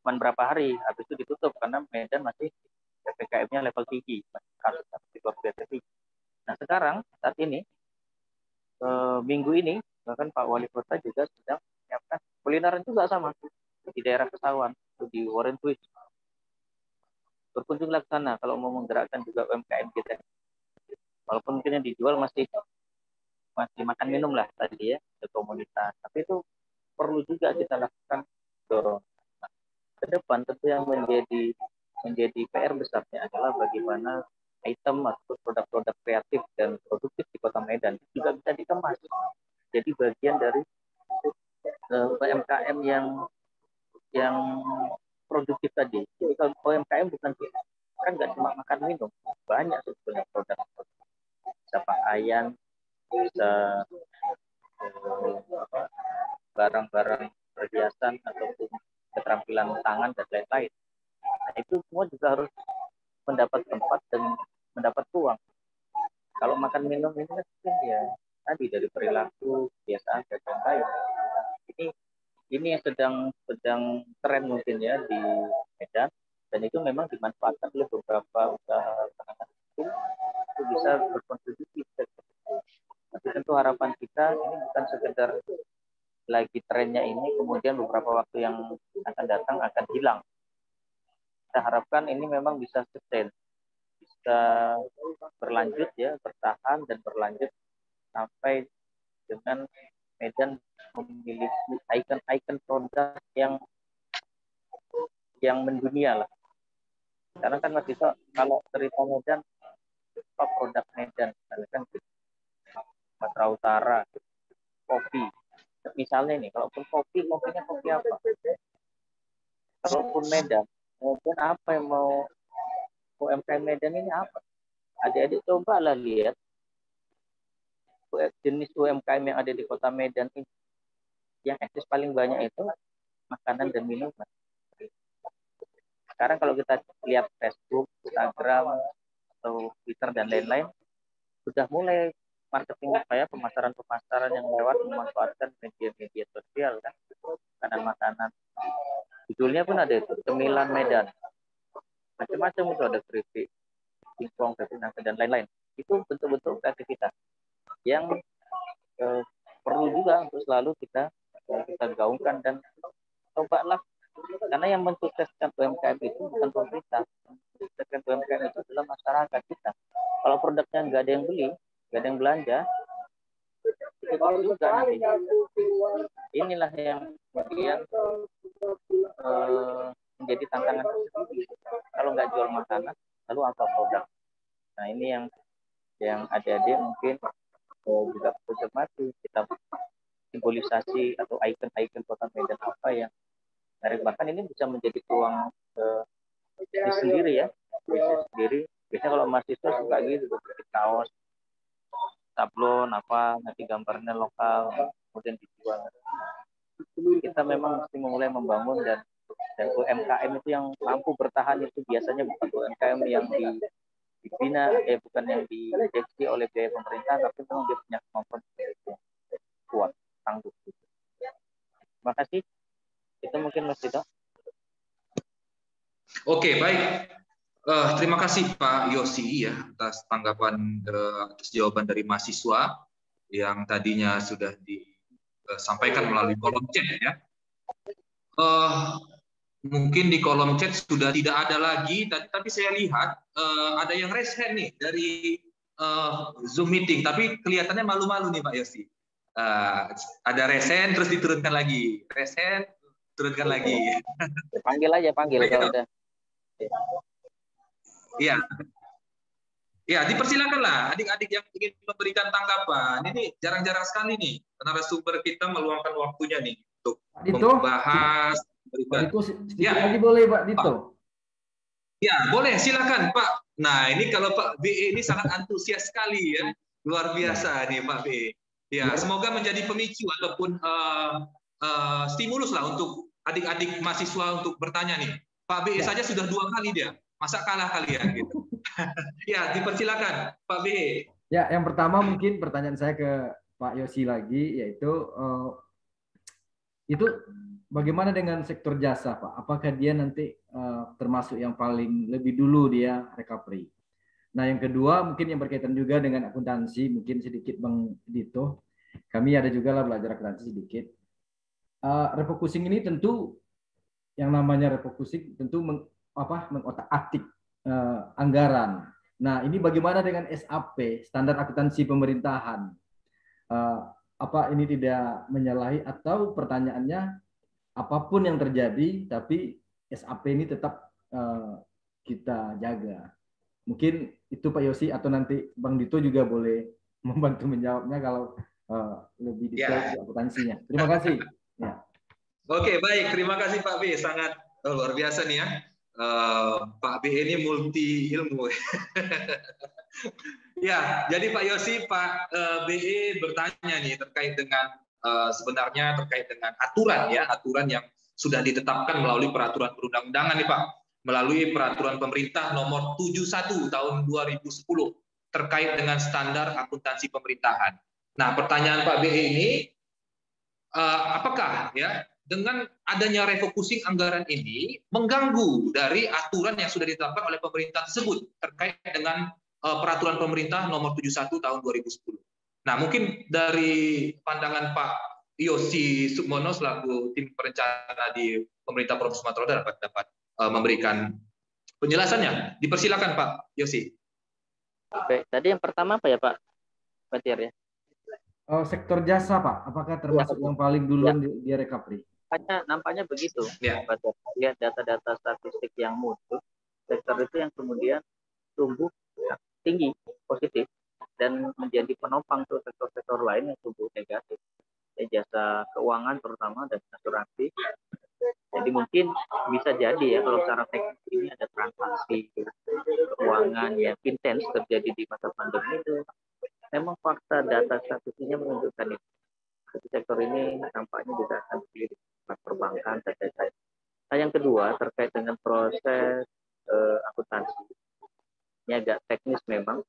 cuma berapa hari habis itu ditutup karena Medan masih PPKM-nya level tinggi, kasus luar biasa tinggi. Nah sekarang saat ini minggu ini bahkan Pak Wali Kota juga sedang menyiapkan kulineran juga sama di daerah Kesawan, di Warren Twist. Berkunjunglah ke sana kalau mau menggerakkan juga UMKM kita. Walaupun mungkin yang dijual masih makan minum lah tadi ya, ke komunitas. Tapi itu perlu juga kita lakukan dorong. Ke depan tentu yang menjadi PR besarnya adalah bagaimana item atau produk-produk kreatif dan produktif di Kota Medan juga bisa dikemas. Jadi bagian dari UMKM yang produktif tadi. Jadi kalau UMKM bukan kan nggak cuma makan minum, banyak sebetulnya produk. Bisa pakaian, bisa barang-barang perhiasan ataupun keterampilan tangan dan lain-lain. Nah, itu semua juga harus mendapat tempat dan mendapat ruang. Kalau makan minum ini kan ya tadi dari perilaku, kebiasaan dan lain-lain. Ini yang sedang tren mungkin ya di Medan, dan itu memang dimanfaatkan oleh beberapa usaha menengah itu bisa berkontribusi. Tapi tentu harapan kita ini bukan sekedar lagi trennya ini kemudian beberapa waktu yang akan datang akan hilang. Kita harapkan ini memang bisa sustain, bisa berlanjut ya, bertahan dan berlanjut sampai dengan Medan memiliki ikon-ikon produk yang mendunia lah. Karena kan Mas Dito, kalau cerita Medan, apa produk Medan? Karena kan Sumatera Utara, kopi. Misalnya nih, kalaupun kopinya kopi apa? Kalaupun Medan apa yang mau UMKM Medan ini apa? Adik-adik cobalah lihat jenis UMKM yang ada di Kota Medan ini. Yang eksis paling banyak itu makanan dan minuman. Sekarang kalau kita lihat Facebook, Instagram, atau Twitter dan lain-lain, sudah mulai marketing kayak pemasaran-pemasaran yang lewat memanfaatkan media-media sosial kan, makanan-makanan. Judulnya pun ada itu, cemilan Medan. Macam-macam itu, ada keripik, singkong, dan lain-lain. Itu bentuk-bentuk kreativitas yang perlu juga untuk selalu kita gaungkan dan cobalah. Karena yang mensukseskan UMKM itu bukan pemerintah. Mensukseskan UMKM itu adalah masyarakat kita. Kalau produknya nggak ada yang beli, nggak ada yang belanja, itu juga nanti. Inilah yang kemudian menjadi tantangan tersendiri. Kalau nggak jual makanan, lalu apa produk? Nah ini yang adik-adik mungkin juga perlu cermati. Kita simbolisasi atau ikon-ikon Kota Medan apa yang menarik, bahkan ini bisa menjadi peluang bisnis sendiri ya, bisnis sendiri. Biasanya kalau mahasiswa suka gitu, bikin kaos, sablon apa, nanti gambarnya lokal, kemudian dijual. Kita memang mesti mulai membangun dan UMKM itu yang mampu bertahan itu biasanya bukan UMKM yang dibina, bukan yang diinjeksi oleh biaya pemerintah, tapi memang dia punya kemampuan yang kuat, tangguh. Terima kasih. Itu mungkin Mas Dito. Oke, baik. Terima kasih Pak Yosi ya atas tanggapan, atas jawaban dari mahasiswa yang tadinya sudah disampaikan melalui kolom chat ya. Mungkin di kolom chat sudah tidak ada lagi, tapi saya lihat ada yang raise hand nih dari Zoom meeting, tapi kelihatannya malu-malu nih Pak Yosi. Ada raise hand terus diturunkan lagi, raise hand turunkan lagi. Panggil aja, panggil kalau udah. Iya. Ya, dipersilakanlah adik-adik yang ingin memberikan tanggapan. Ini jarang-jarang sekali nih narasumber kita meluangkan waktunya nih untuk membahas. Pak Dito, sedikit lagi boleh Pak Dito? Ya, boleh, silakan Pak. Nah, ini kalau Pak BE ini sangat antusias sekali ya. Luar biasa nih Pak BE. Ya, semoga menjadi pemicu ataupun stimulus lah untuk adik-adik mahasiswa untuk bertanya nih. Pak BE saja sudah 2 kali dia. Masa kalah kalian gitu. Ya, dipersilakan Pak BE. Ya, yang pertama mungkin pertanyaan saya ke Pak Yosi lagi, yaitu itu bagaimana dengan sektor jasa, Pak? Apakah dia nanti termasuk yang paling lebih dulu dia recovery? Nah, yang kedua mungkin yang berkaitan juga dengan akuntansi, mungkin sedikit Bang Dito. Kami ada juga lah belajar akuntansi sedikit. Refocusing ini tentu yang namanya refocusing tentu mengotak-atik anggaran. Nah, ini bagaimana dengan SAP, standar akuntansi pemerintahan? Apa ini tidak menyalahi atau pertanyaannya apapun yang terjadi, tapi SAP ini tetap kita jaga. Mungkin itu Pak Yosi, atau nanti Bang Dito juga boleh membantu menjawabnya kalau lebih detail di akuntansinya. Terima kasih. Ya. Oke, baik. Terima kasih Pak B. Sangat luar biasa nih ya. Pak B ini multi ilmu. Ya, jadi Pak Yosi, Pak BE bertanya nih terkait dengan sebenarnya terkait dengan aturan ya, aturan yang sudah ditetapkan melalui peraturan perundang-undangan nih Pak, melalui peraturan pemerintah nomor 71 tahun 2010 terkait dengan standar akuntansi pemerintahan. Nah, pertanyaan Pak BE ini, apakah ya dengan adanya refocusing anggaran ini mengganggu dari aturan yang sudah ditetapkan oleh pemerintah tersebut terkait dengan peraturan pemerintah nomor 71 tahun 2010. Nah, mungkin dari pandangan Pak Yosi Sukmono selaku tim perencana di pemerintah Provinsi Sumatera Utara dapat memberikan penjelasannya. Dipersilakan Pak Yosi. Oke, tadi yang pertama apa ya Pak Fatir ya? Sektor jasa Pak, apakah termasuk yang paling duluan di recovery? Nampaknya begitu. Lihat data-data statistik yang muncul, sektor itu yang kemudian tumbuh tinggi, positif, dan menjadi penopang tuh sektor-sektor lain yang tumbuh negatif. Jasa keuangan terutama dan asuransi. Jadi mungkin bisa jadi ya kalau secara teknis ini ada transaksi keuangan yang intens terjadi di masa pandemi itu. Memang fakta data statistiknya menunjukkan itu. Jadi sektor ini nampaknya juga akan dipilih di perbankan dan lain-lain. Nah, yang kedua terkait dengan proses akuntansi. Ini agak teknis memang.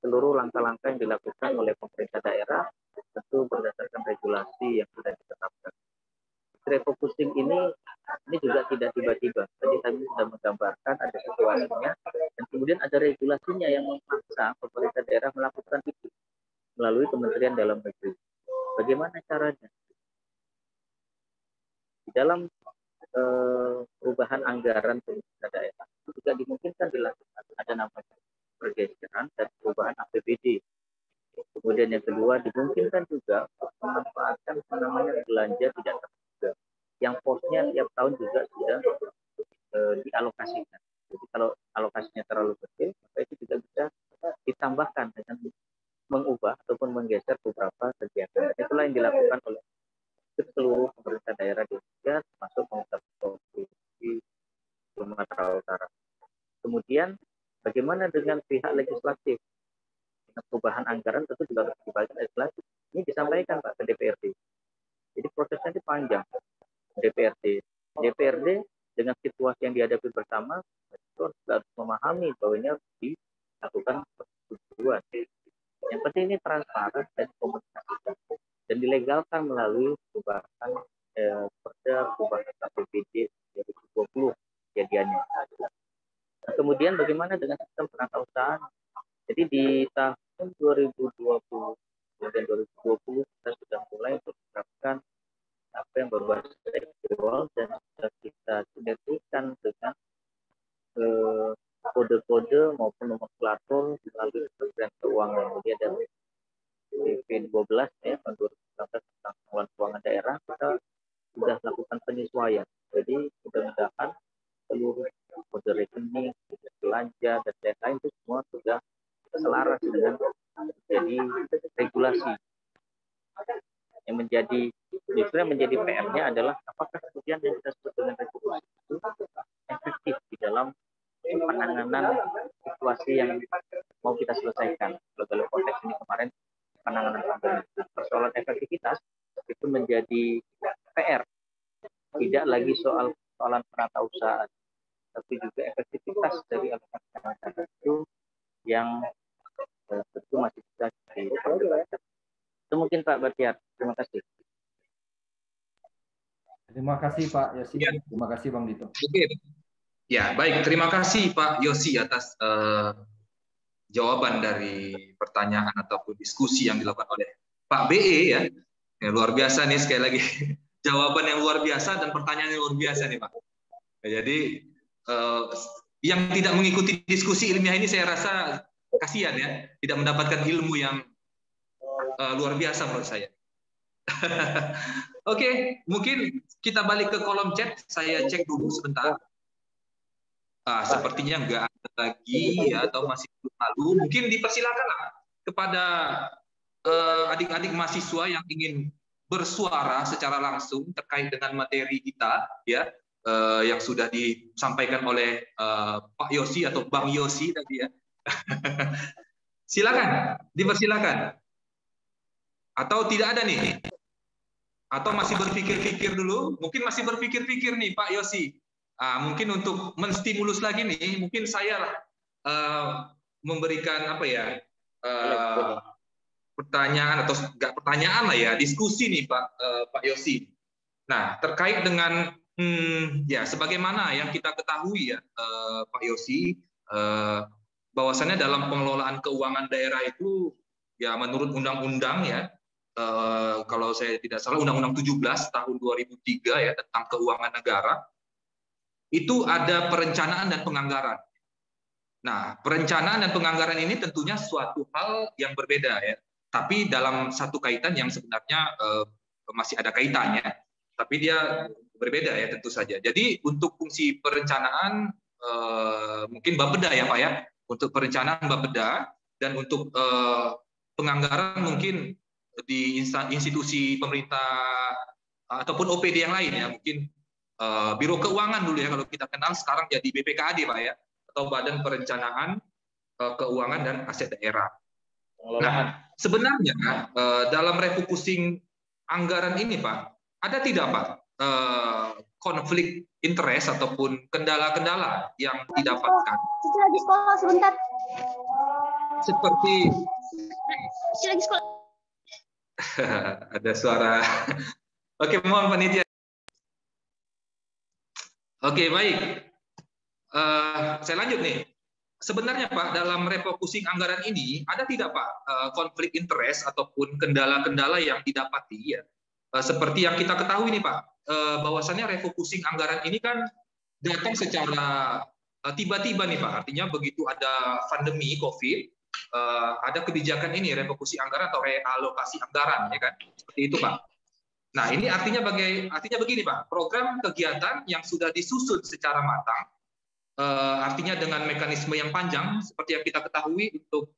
Seluruh langkah-langkah yang dilakukan oleh pemerintah daerah tentu berdasarkan regulasi yang sudah ditetapkan. Refocusing ini juga tidak tiba-tiba. Tadi saya sudah menggambarkan ada situasinya dan kemudian ada regulasinya yang memaksa pemerintah daerah melakukan itu melalui Kementerian Dalam Negeri. Bagaimana caranya? Di dalam perubahan anggaran pemerintah daerah itu juga dimungkinkan dilakukan ada namanya pergeseran dan perubahan APBD. Kemudian yang kedua dimungkinkan juga memanfaatkan namanya belanja tidak terduga yang posnya tiap tahun juga sudah dialokasikan. Jadi kalau alokasinya terlalu kecil, maka itu juga bisa ditambahkan dengan mengubah ataupun menggeser beberapa kegiatan. Itulah yang dilakukan oleh seluruh pemerintah daerah di Indonesia, termasuk pemerintah provinsi Sumatera Utara. Kemudian bagaimana dengan pihak legislatif? Dengan perubahan anggaran tentu juga harus dibagi legislatif. Ini disampaikan Pak ke DPRD. Jadi prosesnya itu panjang. DPRD dengan situasi yang dihadapi bersama itu harus memahami bahwa ini harus dilakukan persetujuan. Yang penting ini transparan dan komunikasi dan dilegalkan melalui perubahan perubahan APBD 2020 kejadiannya. Nah, kemudian bagaimana dengan sistem penatausahaan? Jadi di tahun 2020 kemudian 2020 kita sudah mulai menerapkan apa yang berbasis sektoral dan sudah kita sinergikan dengan kode-kode maupun nomenklatur melalui Kementerian Keuangan. Jadi ada PP12 ya tahun 2019 tentang pengelolaan keuangan daerah, kita sudah lakukan penyesuaian. Jadi mudah-mudahan seluruh kode rekening, kode belanja dan lain-lain itu semua sudah selaras dengan jadi regulasi. Yang menjadi PR-nya adalah apakah kemudian yang kita sebut dengan regulasi itu efektif di dalam penanganan situasi yang mau kita selesaikan. Dalam konteks ini kemarin penanganan pandemi, persoalan efektivitas itu menjadi PR. Tidak lagi soalan penatausahaan, tapi juga efektivitas dari alokasi anggaran itu yang tentu masih bisa diperdebatkan. Itu mungkin Pak Batiar. Terima kasih. Terima kasih Pak Yosi. Terima kasih Bang Dito. Oke. Ya, baik. Terima kasih Pak Yosi atas jawaban dari pertanyaan ataupun diskusi yang dilakukan oleh Pak BE ya. Luar biasa nih sekali lagi. Jawaban yang luar biasa dan pertanyaan yang luar biasa nih Pak. Jadi yang tidak mengikuti diskusi ilmiah ini saya rasa kasihan ya, tidak mendapatkan ilmu yang luar biasa menurut saya. Oke, mungkin kita balik ke kolom chat. Saya cek dulu sebentar. Sepertinya nggak ada lagi ya, atau masih belum lalu. Mungkin dipersilakanlah kepada adik-adik mahasiswa yang ingin bersuara secara langsung terkait dengan materi kita ya, yang sudah disampaikan oleh Pak Yosi atau Bang Yosi tadi ya. Silakan, dipersilakan. Atau tidak ada nih? Atau masih berpikir-pikir dulu? Mungkin masih berpikir-pikir nih Pak Yosi. Mungkin untuk menstimulus lagi nih, mungkin saya memberikan apa ya, pertanyaan atau enggak pertanyaan lah ya, diskusi nih Pak Yosi. Nah, terkait dengan ya sebagaimana yang kita ketahui ya Pak Yosi, bahwasannya dalam pengelolaan keuangan daerah itu ya menurut undang-undang ya, kalau saya tidak salah Undang-Undang 17 tahun 2003 ya tentang keuangan negara, itu ada perencanaan dan penganggaran. Nah, perencanaan dan penganggaran ini tentunya suatu hal yang berbeda ya, tapi dalam satu kaitan yang sebenarnya masih ada kaitannya, tapi dia berbeda ya tentu saja. Jadi untuk fungsi perencanaan mungkin Bapeda ya Pak ya, untuk perencanaan Bapeda, dan untuk penganggaran mungkin di institusi pemerintah ataupun OPD yang lain ya, mungkin Biro Keuangan dulu ya kalau kita kenal, sekarang jadi BPKAD Pak ya, atau Badan Perencanaan Keuangan dan Aset Daerah. Nah, sebenarnya dalam refocusing anggaran ini Pak, ada tidak Pak konflik interest ataupun kendala-kendala yang didapatkan? Cici lagi sekolah sebentar. Seperti Cici lagi sekolah. ada suara. Oke, mohon panitia. Oke, baik. Saya lanjut nih. Sebenarnya Pak, dalam refocusing anggaran ini ada tidak Pak konflik interest ataupun kendala-kendala yang didapati ya? Seperti yang kita ketahui nih Pak, bahwasannya refocusing anggaran ini kan datang secara tiba-tiba nih Pak. Artinya begitu ada pandemi COVID, ada kebijakan ini refocusing anggaran atau realokasi anggaran, ya kan? Seperti itu Pak. Nah, ini artinya begini Pak, program kegiatan yang sudah disusun secara matang, artinya dengan mekanisme yang panjang, seperti yang kita ketahui untuk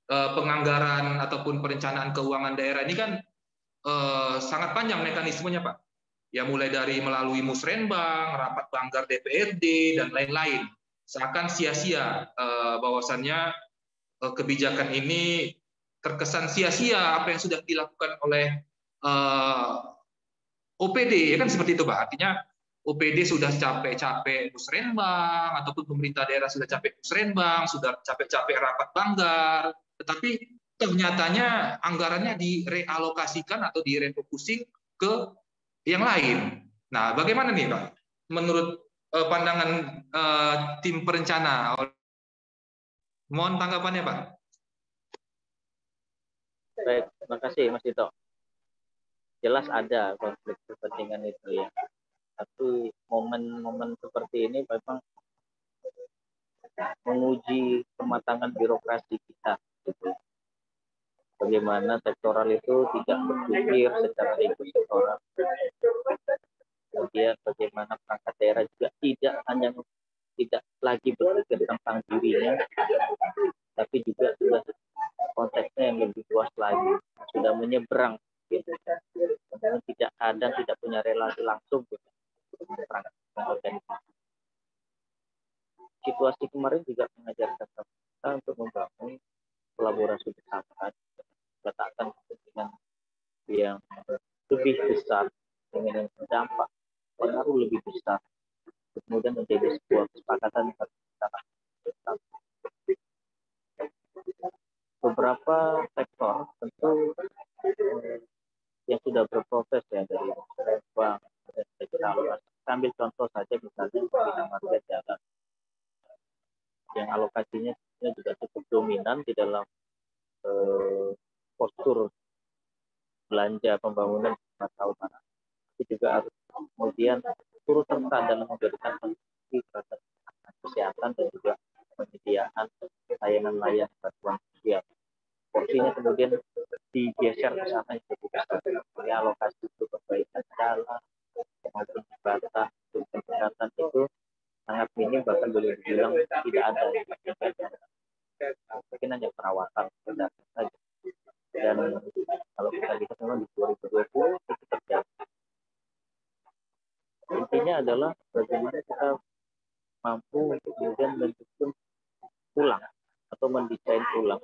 penganggaran ataupun perencanaan keuangan daerah ini kan sangat panjang mekanismenya Pak. Ya mulai dari melalui musrenbang, rapat banggar DPRD, dan lain-lain. Seakan sia-sia bahwasannya kebijakan ini terkesan sia-sia apa yang sudah dilakukan oleh OPD, ya kan seperti itu Pak. Artinya OPD sudah capek-capek musrenbang, ataupun pemerintah daerah sudah capek musrenbang, sudah capek-capek rapat banggar, tetapi ternyatanya anggarannya direalokasikan atau direfocusing ke yang lain. Nah, bagaimana nih Pak? Menurut pandangan tim perencana, mohon tanggapannya Pak. Baik, terima kasih Mas Dito. Jelas ada konflik kepentingan itu ya. Tapi momen-momen seperti ini memang menguji kematangan birokrasi kita. Gitu. Bagaimana sektoral itu tidak berpikir secara sektoral. Kemudian bagaimana perangkat daerah juga tidak lagi berpikir tentang dirinya, tapi juga sudah konteksnya yang lebih luas lagi, sudah menyeberang. Tidak punya relasi langsung dengan organisasi. Situasi kemarin juga mengajarkan kita untuk membangun kolaborasi bersama, meletakkan kepentingan yang lebih besar dengan dampak pengaruh lebih besar, kemudian menjadi sebuah kesepakatan yang harus kita lakukan. Beberapa sektor tentu yang sudah berproses ya, dari bank dan sektor. Ambil contoh saja misalnya bina marga jalan yang alokasinya juga cukup dominan di dalam postur belanja pembangunan Sumatera Utara. Itu juga harus kemudian turut serta dalam memberikan kontribusi terhadap kesehatan dan juga penyediaan layanan bantuan sosial. Porsinya kemudian digeser ke sana juga alokasi untuk perbaikan jalan maupun jembatan untuk kesehatan itu sangat ini bahkan boleh dibilang tidak ada, mungkin hanya perawatan saja. Dan kalau kita lihat memang di 2020 itu terjadi. Intinya adalah bagaimana kita mampu untuk kemudian menyusun ulang atau mendesain ulang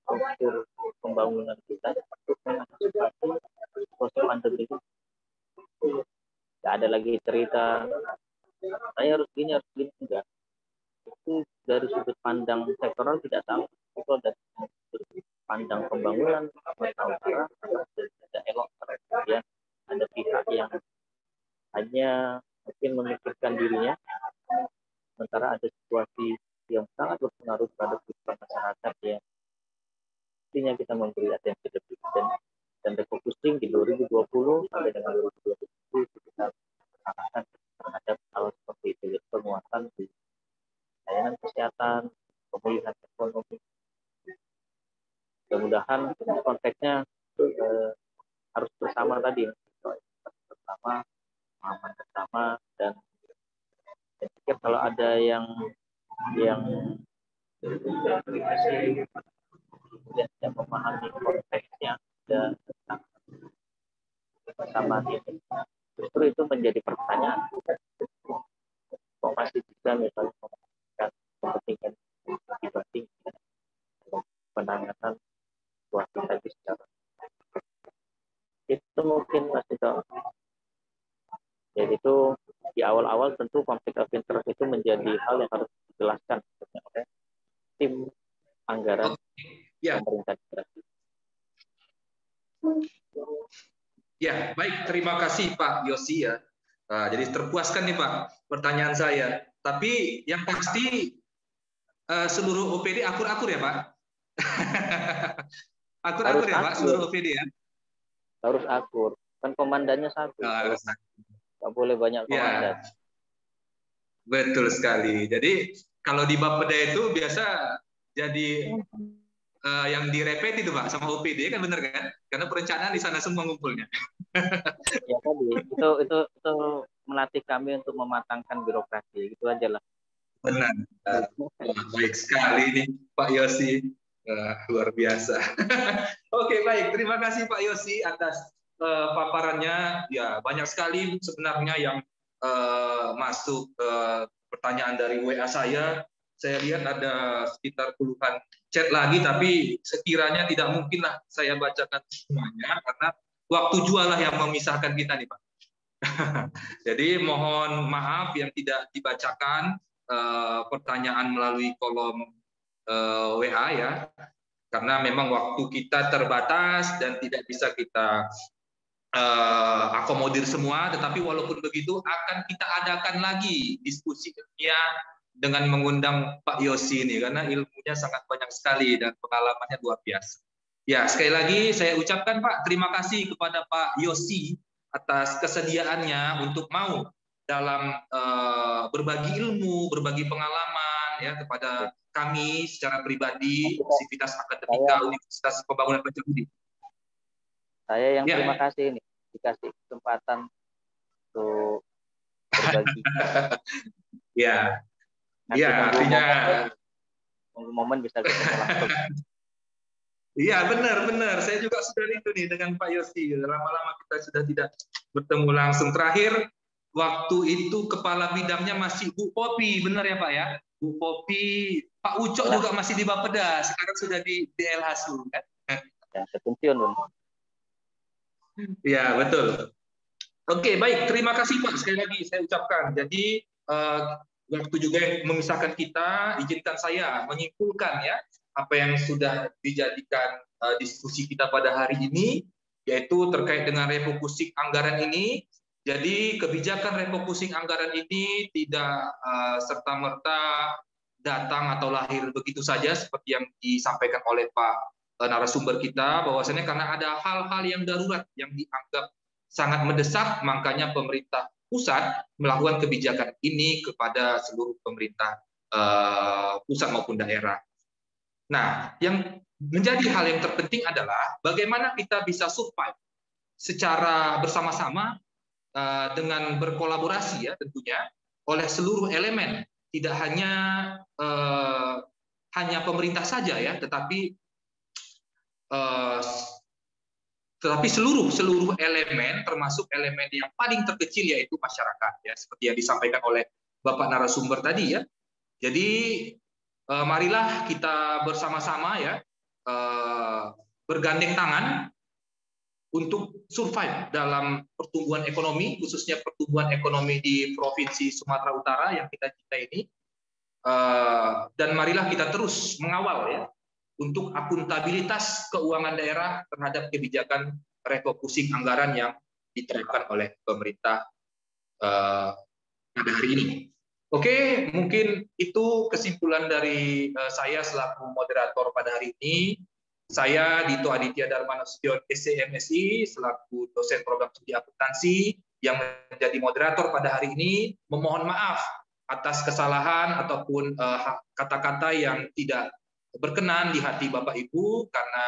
struktur pembangunan kita untuk mengantisipasi proses pandemi itu. Tidak ada lagi cerita saya harus gini enggak. Itu dari sudut pandang sektoral tidak salah. Itu dari sudut pandang pembangunan utara tidak elok. Kemudian ada pihak yang hanya mungkin memikirkan dirinya, sementara ada situasi yang sangat berpengaruh pada kehidupan masyarakat yang intinya kita memberi atensi lebih dan refocusing di 2020 sampai dengan 2020 kita akan terhadap hal seperti itu, penguatan di layanan kesehatan, pemulihan ekonomi. Mudah-mudahan konteksnya harus bersama tadi, bersama, aman bersama, dan saya pikir kalau ada yang memahami konteksnya dan tentang kebersamaan ini, justru itu menjadi pertanyaan. Kok masih bisa misalnya memperhatikan kepentingan dibanding penanganan situasi tadi secara itu mungkin masih tahu. Jadi itu di awal-awal tentu konflik of interest itu menjadi hal yang harus dijelaskan oleh tim anggaran pemerintah daerah. Ya, baik. Terima kasih Pak Yosi ya. Jadi terpuaskan nih Pak pertanyaan saya. Tapi yang pasti seluruh OPD akur-akur ya Pak? Akur-akur ya Pak seluruh OPD ya? Harus akur. Kan komandannya satu. Nggak boleh banyak komandan. Ya, betul sekali. Jadi kalau di Bapeda itu biasa jadi yang direpet itu Pak sama OPD kan, benar kan? Karena perencanaan di sana semua ngumpulnya. Ya tadi itu melatih kami untuk mematangkan birokrasi, itu aja lah. Benar. Baik sekali nih Pak Yosi, luar biasa. Oke, baik. Terima kasih Pak Yosi atas paparannya. Ya, banyak sekali sebenarnya yang masuk pertanyaan dari WA saya. Saya lihat ada sekitar puluhan chat lagi, tapi sekiranya tidak mungkinlah saya bacakan semuanya karena waktu jualah yang memisahkan kita nih Pak. Jadi mohon maaf yang tidak dibacakan pertanyaan melalui kolom WA ya, karena memang waktu kita terbatas dan tidak bisa kita akomodir semua. Tetapi walaupun begitu akan kita adakan lagi diskusi ilmiah dengan mengundang Pak Yosi ini, karena ilmunya sangat banyak sekali dan pengalamannya luar biasa. Ya, sekali lagi saya ucapkan Pak, terima kasih kepada Pak Yosi atas kesediaannya untuk mau dalam berbagi ilmu, berbagi pengalaman ya kepada kami secara pribadi, Sivitas Akademika Universitas Pembangunan Pancasila. Saya yang terima kasih ini dikasih kesempatan untuk berbagi. Ya. Nanti ya, artinya momen bisa ketemu langsung. Iya, benar. Saya juga sudah itu nih dengan Pak Yosi. Lama-lama kita sudah tidak bertemu langsung. Terakhir, waktu itu kepala bidangnya masih Bu Popi, benar ya Pak ya? Bu Popi, Pak Ucok juga masih di Bapeda. Sekarang sudah di DLHSU kan? Ya, pensiun Bun. Ya, betul. Oke, baik. Terima kasih Pak. Sekali lagi saya ucapkan. Jadi waktu juga yang memisahkan kita, izinkan saya menyimpulkan ya apa yang sudah dijadikan diskusi kita pada hari ini, yaitu terkait dengan refocusing anggaran ini. Jadi kebijakan refocusing anggaran ini tidak serta-merta datang atau lahir begitu saja seperti yang disampaikan oleh Pak narasumber kita, bahwasanya karena ada hal-hal yang darurat yang dianggap sangat mendesak, makanya pemerintah pusat melakukan kebijakan ini kepada seluruh pemerintah pusat maupun daerah. Nah, yang menjadi hal yang terpenting adalah bagaimana kita bisa survive secara bersama-sama dengan berkolaborasi ya tentunya oleh seluruh elemen tidak hanya pemerintah saja ya, tetapi seluruh elemen, termasuk elemen yang paling terkecil yaitu masyarakat, ya, seperti yang disampaikan oleh Bapak narasumber tadi ya. Jadi marilah kita bersama-sama ya bergandeng tangan untuk survive dalam pertumbuhan ekonomi, khususnya pertumbuhan ekonomi di Provinsi Sumatera Utara yang kita cintai ini. Dan marilah kita terus mengawal ya untuk akuntabilitas keuangan daerah terhadap kebijakan refocusing anggaran yang diterapkan oleh pemerintah pada hari ini. Oke, mungkin itu kesimpulan dari saya selaku moderator pada hari ini. Saya Dito Aditya Dharma Nasution, SCMSI, selaku dosen program studi akuntansi yang menjadi moderator pada hari ini, memohon maaf atas kesalahan ataupun kata-kata yang tidak berkenan di hati Bapak Ibu, karena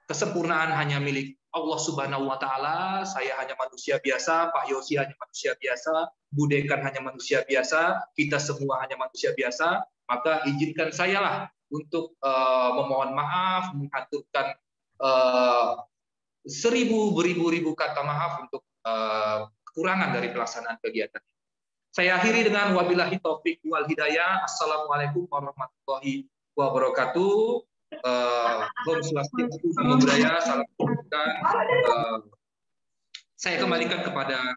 kesempurnaan hanya milik Allah Subhanahu wa Ta'ala. Saya hanya manusia biasa, Pak Yosi hanya manusia biasa, Bu Dekan hanya manusia biasa, kita semua hanya manusia biasa. Maka izinkan saya lah untuk memohon maaf, mengaturkan beribu-ribu kata maaf untuk kekurangan dari pelaksanaan kegiatan. Saya akhiri dengan wabillahi taufik wal hidayah. Assalamualaikum warahmatullahi wabarakatuh. Om Swastiastu, Namo Buddhaya, salam kebajikan. Saya kembalikan kepada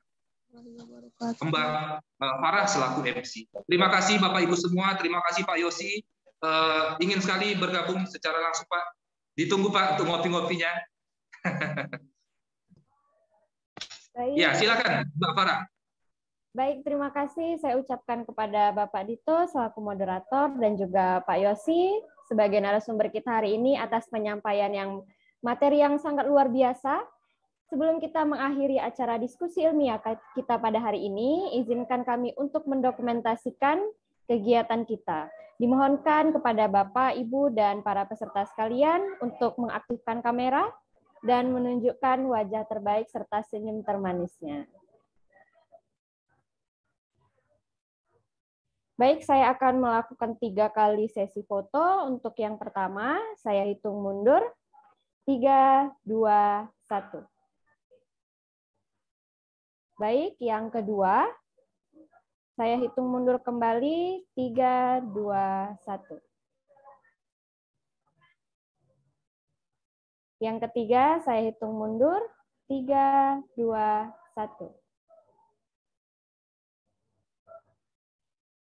Mbak Farah selaku MC. Terima kasih Bapak Ibu semua, terima kasih Pak Yosi. Ingin sekali bergabung secara langsung Pak. Ditunggu Pak untuk ngopi-ngopinya. Ya, silakan Mbak Farah. Baik, terima kasih saya ucapkan kepada Bapak Dito selaku moderator dan juga Pak Yosi sebagai narasumber kita hari ini atas penyampaian materi yang sangat luar biasa. Sebelum kita mengakhiri acara diskusi ilmiah kita pada hari ini, izinkan kami untuk mendokumentasikan kegiatan kita. Dimohonkan kepada Bapak, Ibu, dan para peserta sekalian untuk mengaktifkan kamera dan menunjukkan wajah terbaik serta senyum termanisnya. Baik, saya akan melakukan 3 kali sesi foto. Untuk yang pertama, saya hitung mundur. 3, 2, 1. Baik, yang kedua, saya hitung mundur kembali. 3, 2, 1. Yang ketiga, saya hitung mundur. 3, 2, 1.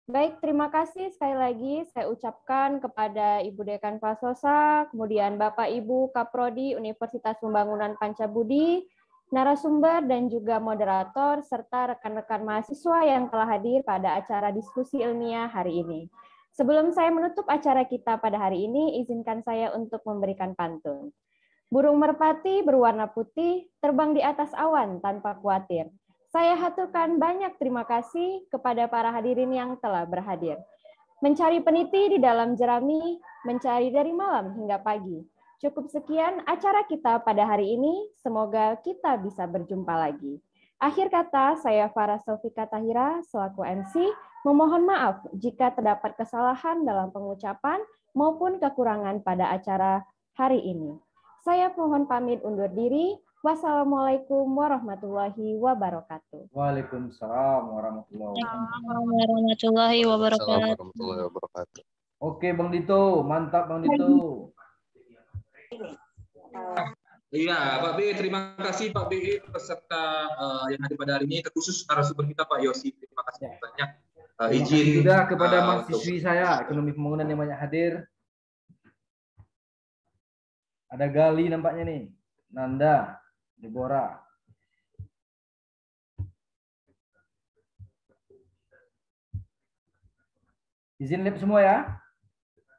Baik, terima kasih sekali lagi saya ucapkan kepada Ibu Dekan Fasosa, kemudian Bapak Ibu Kaprodi Universitas Pembangunan Pancabudi, narasumber dan juga moderator, serta rekan-rekan mahasiswa yang telah hadir pada acara diskusi ilmiah hari ini. Sebelum saya menutup acara kita pada hari ini, izinkan saya untuk memberikan pantun. Burung merpati berwarna putih, terbang di atas awan tanpa khawatir. Saya haturkan banyak terima kasih kepada para hadirin yang telah berhadir. Mencari peniti di dalam jerami, mencari dari malam hingga pagi. Cukup sekian acara kita pada hari ini, semoga kita bisa berjumpa lagi. Akhir kata, saya Farah Sofika Tahira, selaku MC, memohon maaf jika terdapat kesalahan dalam pengucapan maupun kekurangan pada acara hari ini. Saya mohon pamit undur diri. Wassalamualaikum warahmatullahi wabarakatuh. Waalaikumsalam warahmatullahi wabarakatuh. Oke, Bang Dito, mantap Bang Dito. Iya, Pak B, terima kasih Pak B peserta yang hadir pada hari ini, terkhusus narasumber kita Pak Yosi. Terima kasih banyak. Izin juga kepada mahasiswi saya ekonomi pembangunan yang banyak hadir. Ada Gali nampaknya nih, Nanda, Deborah. Izin live semua ya.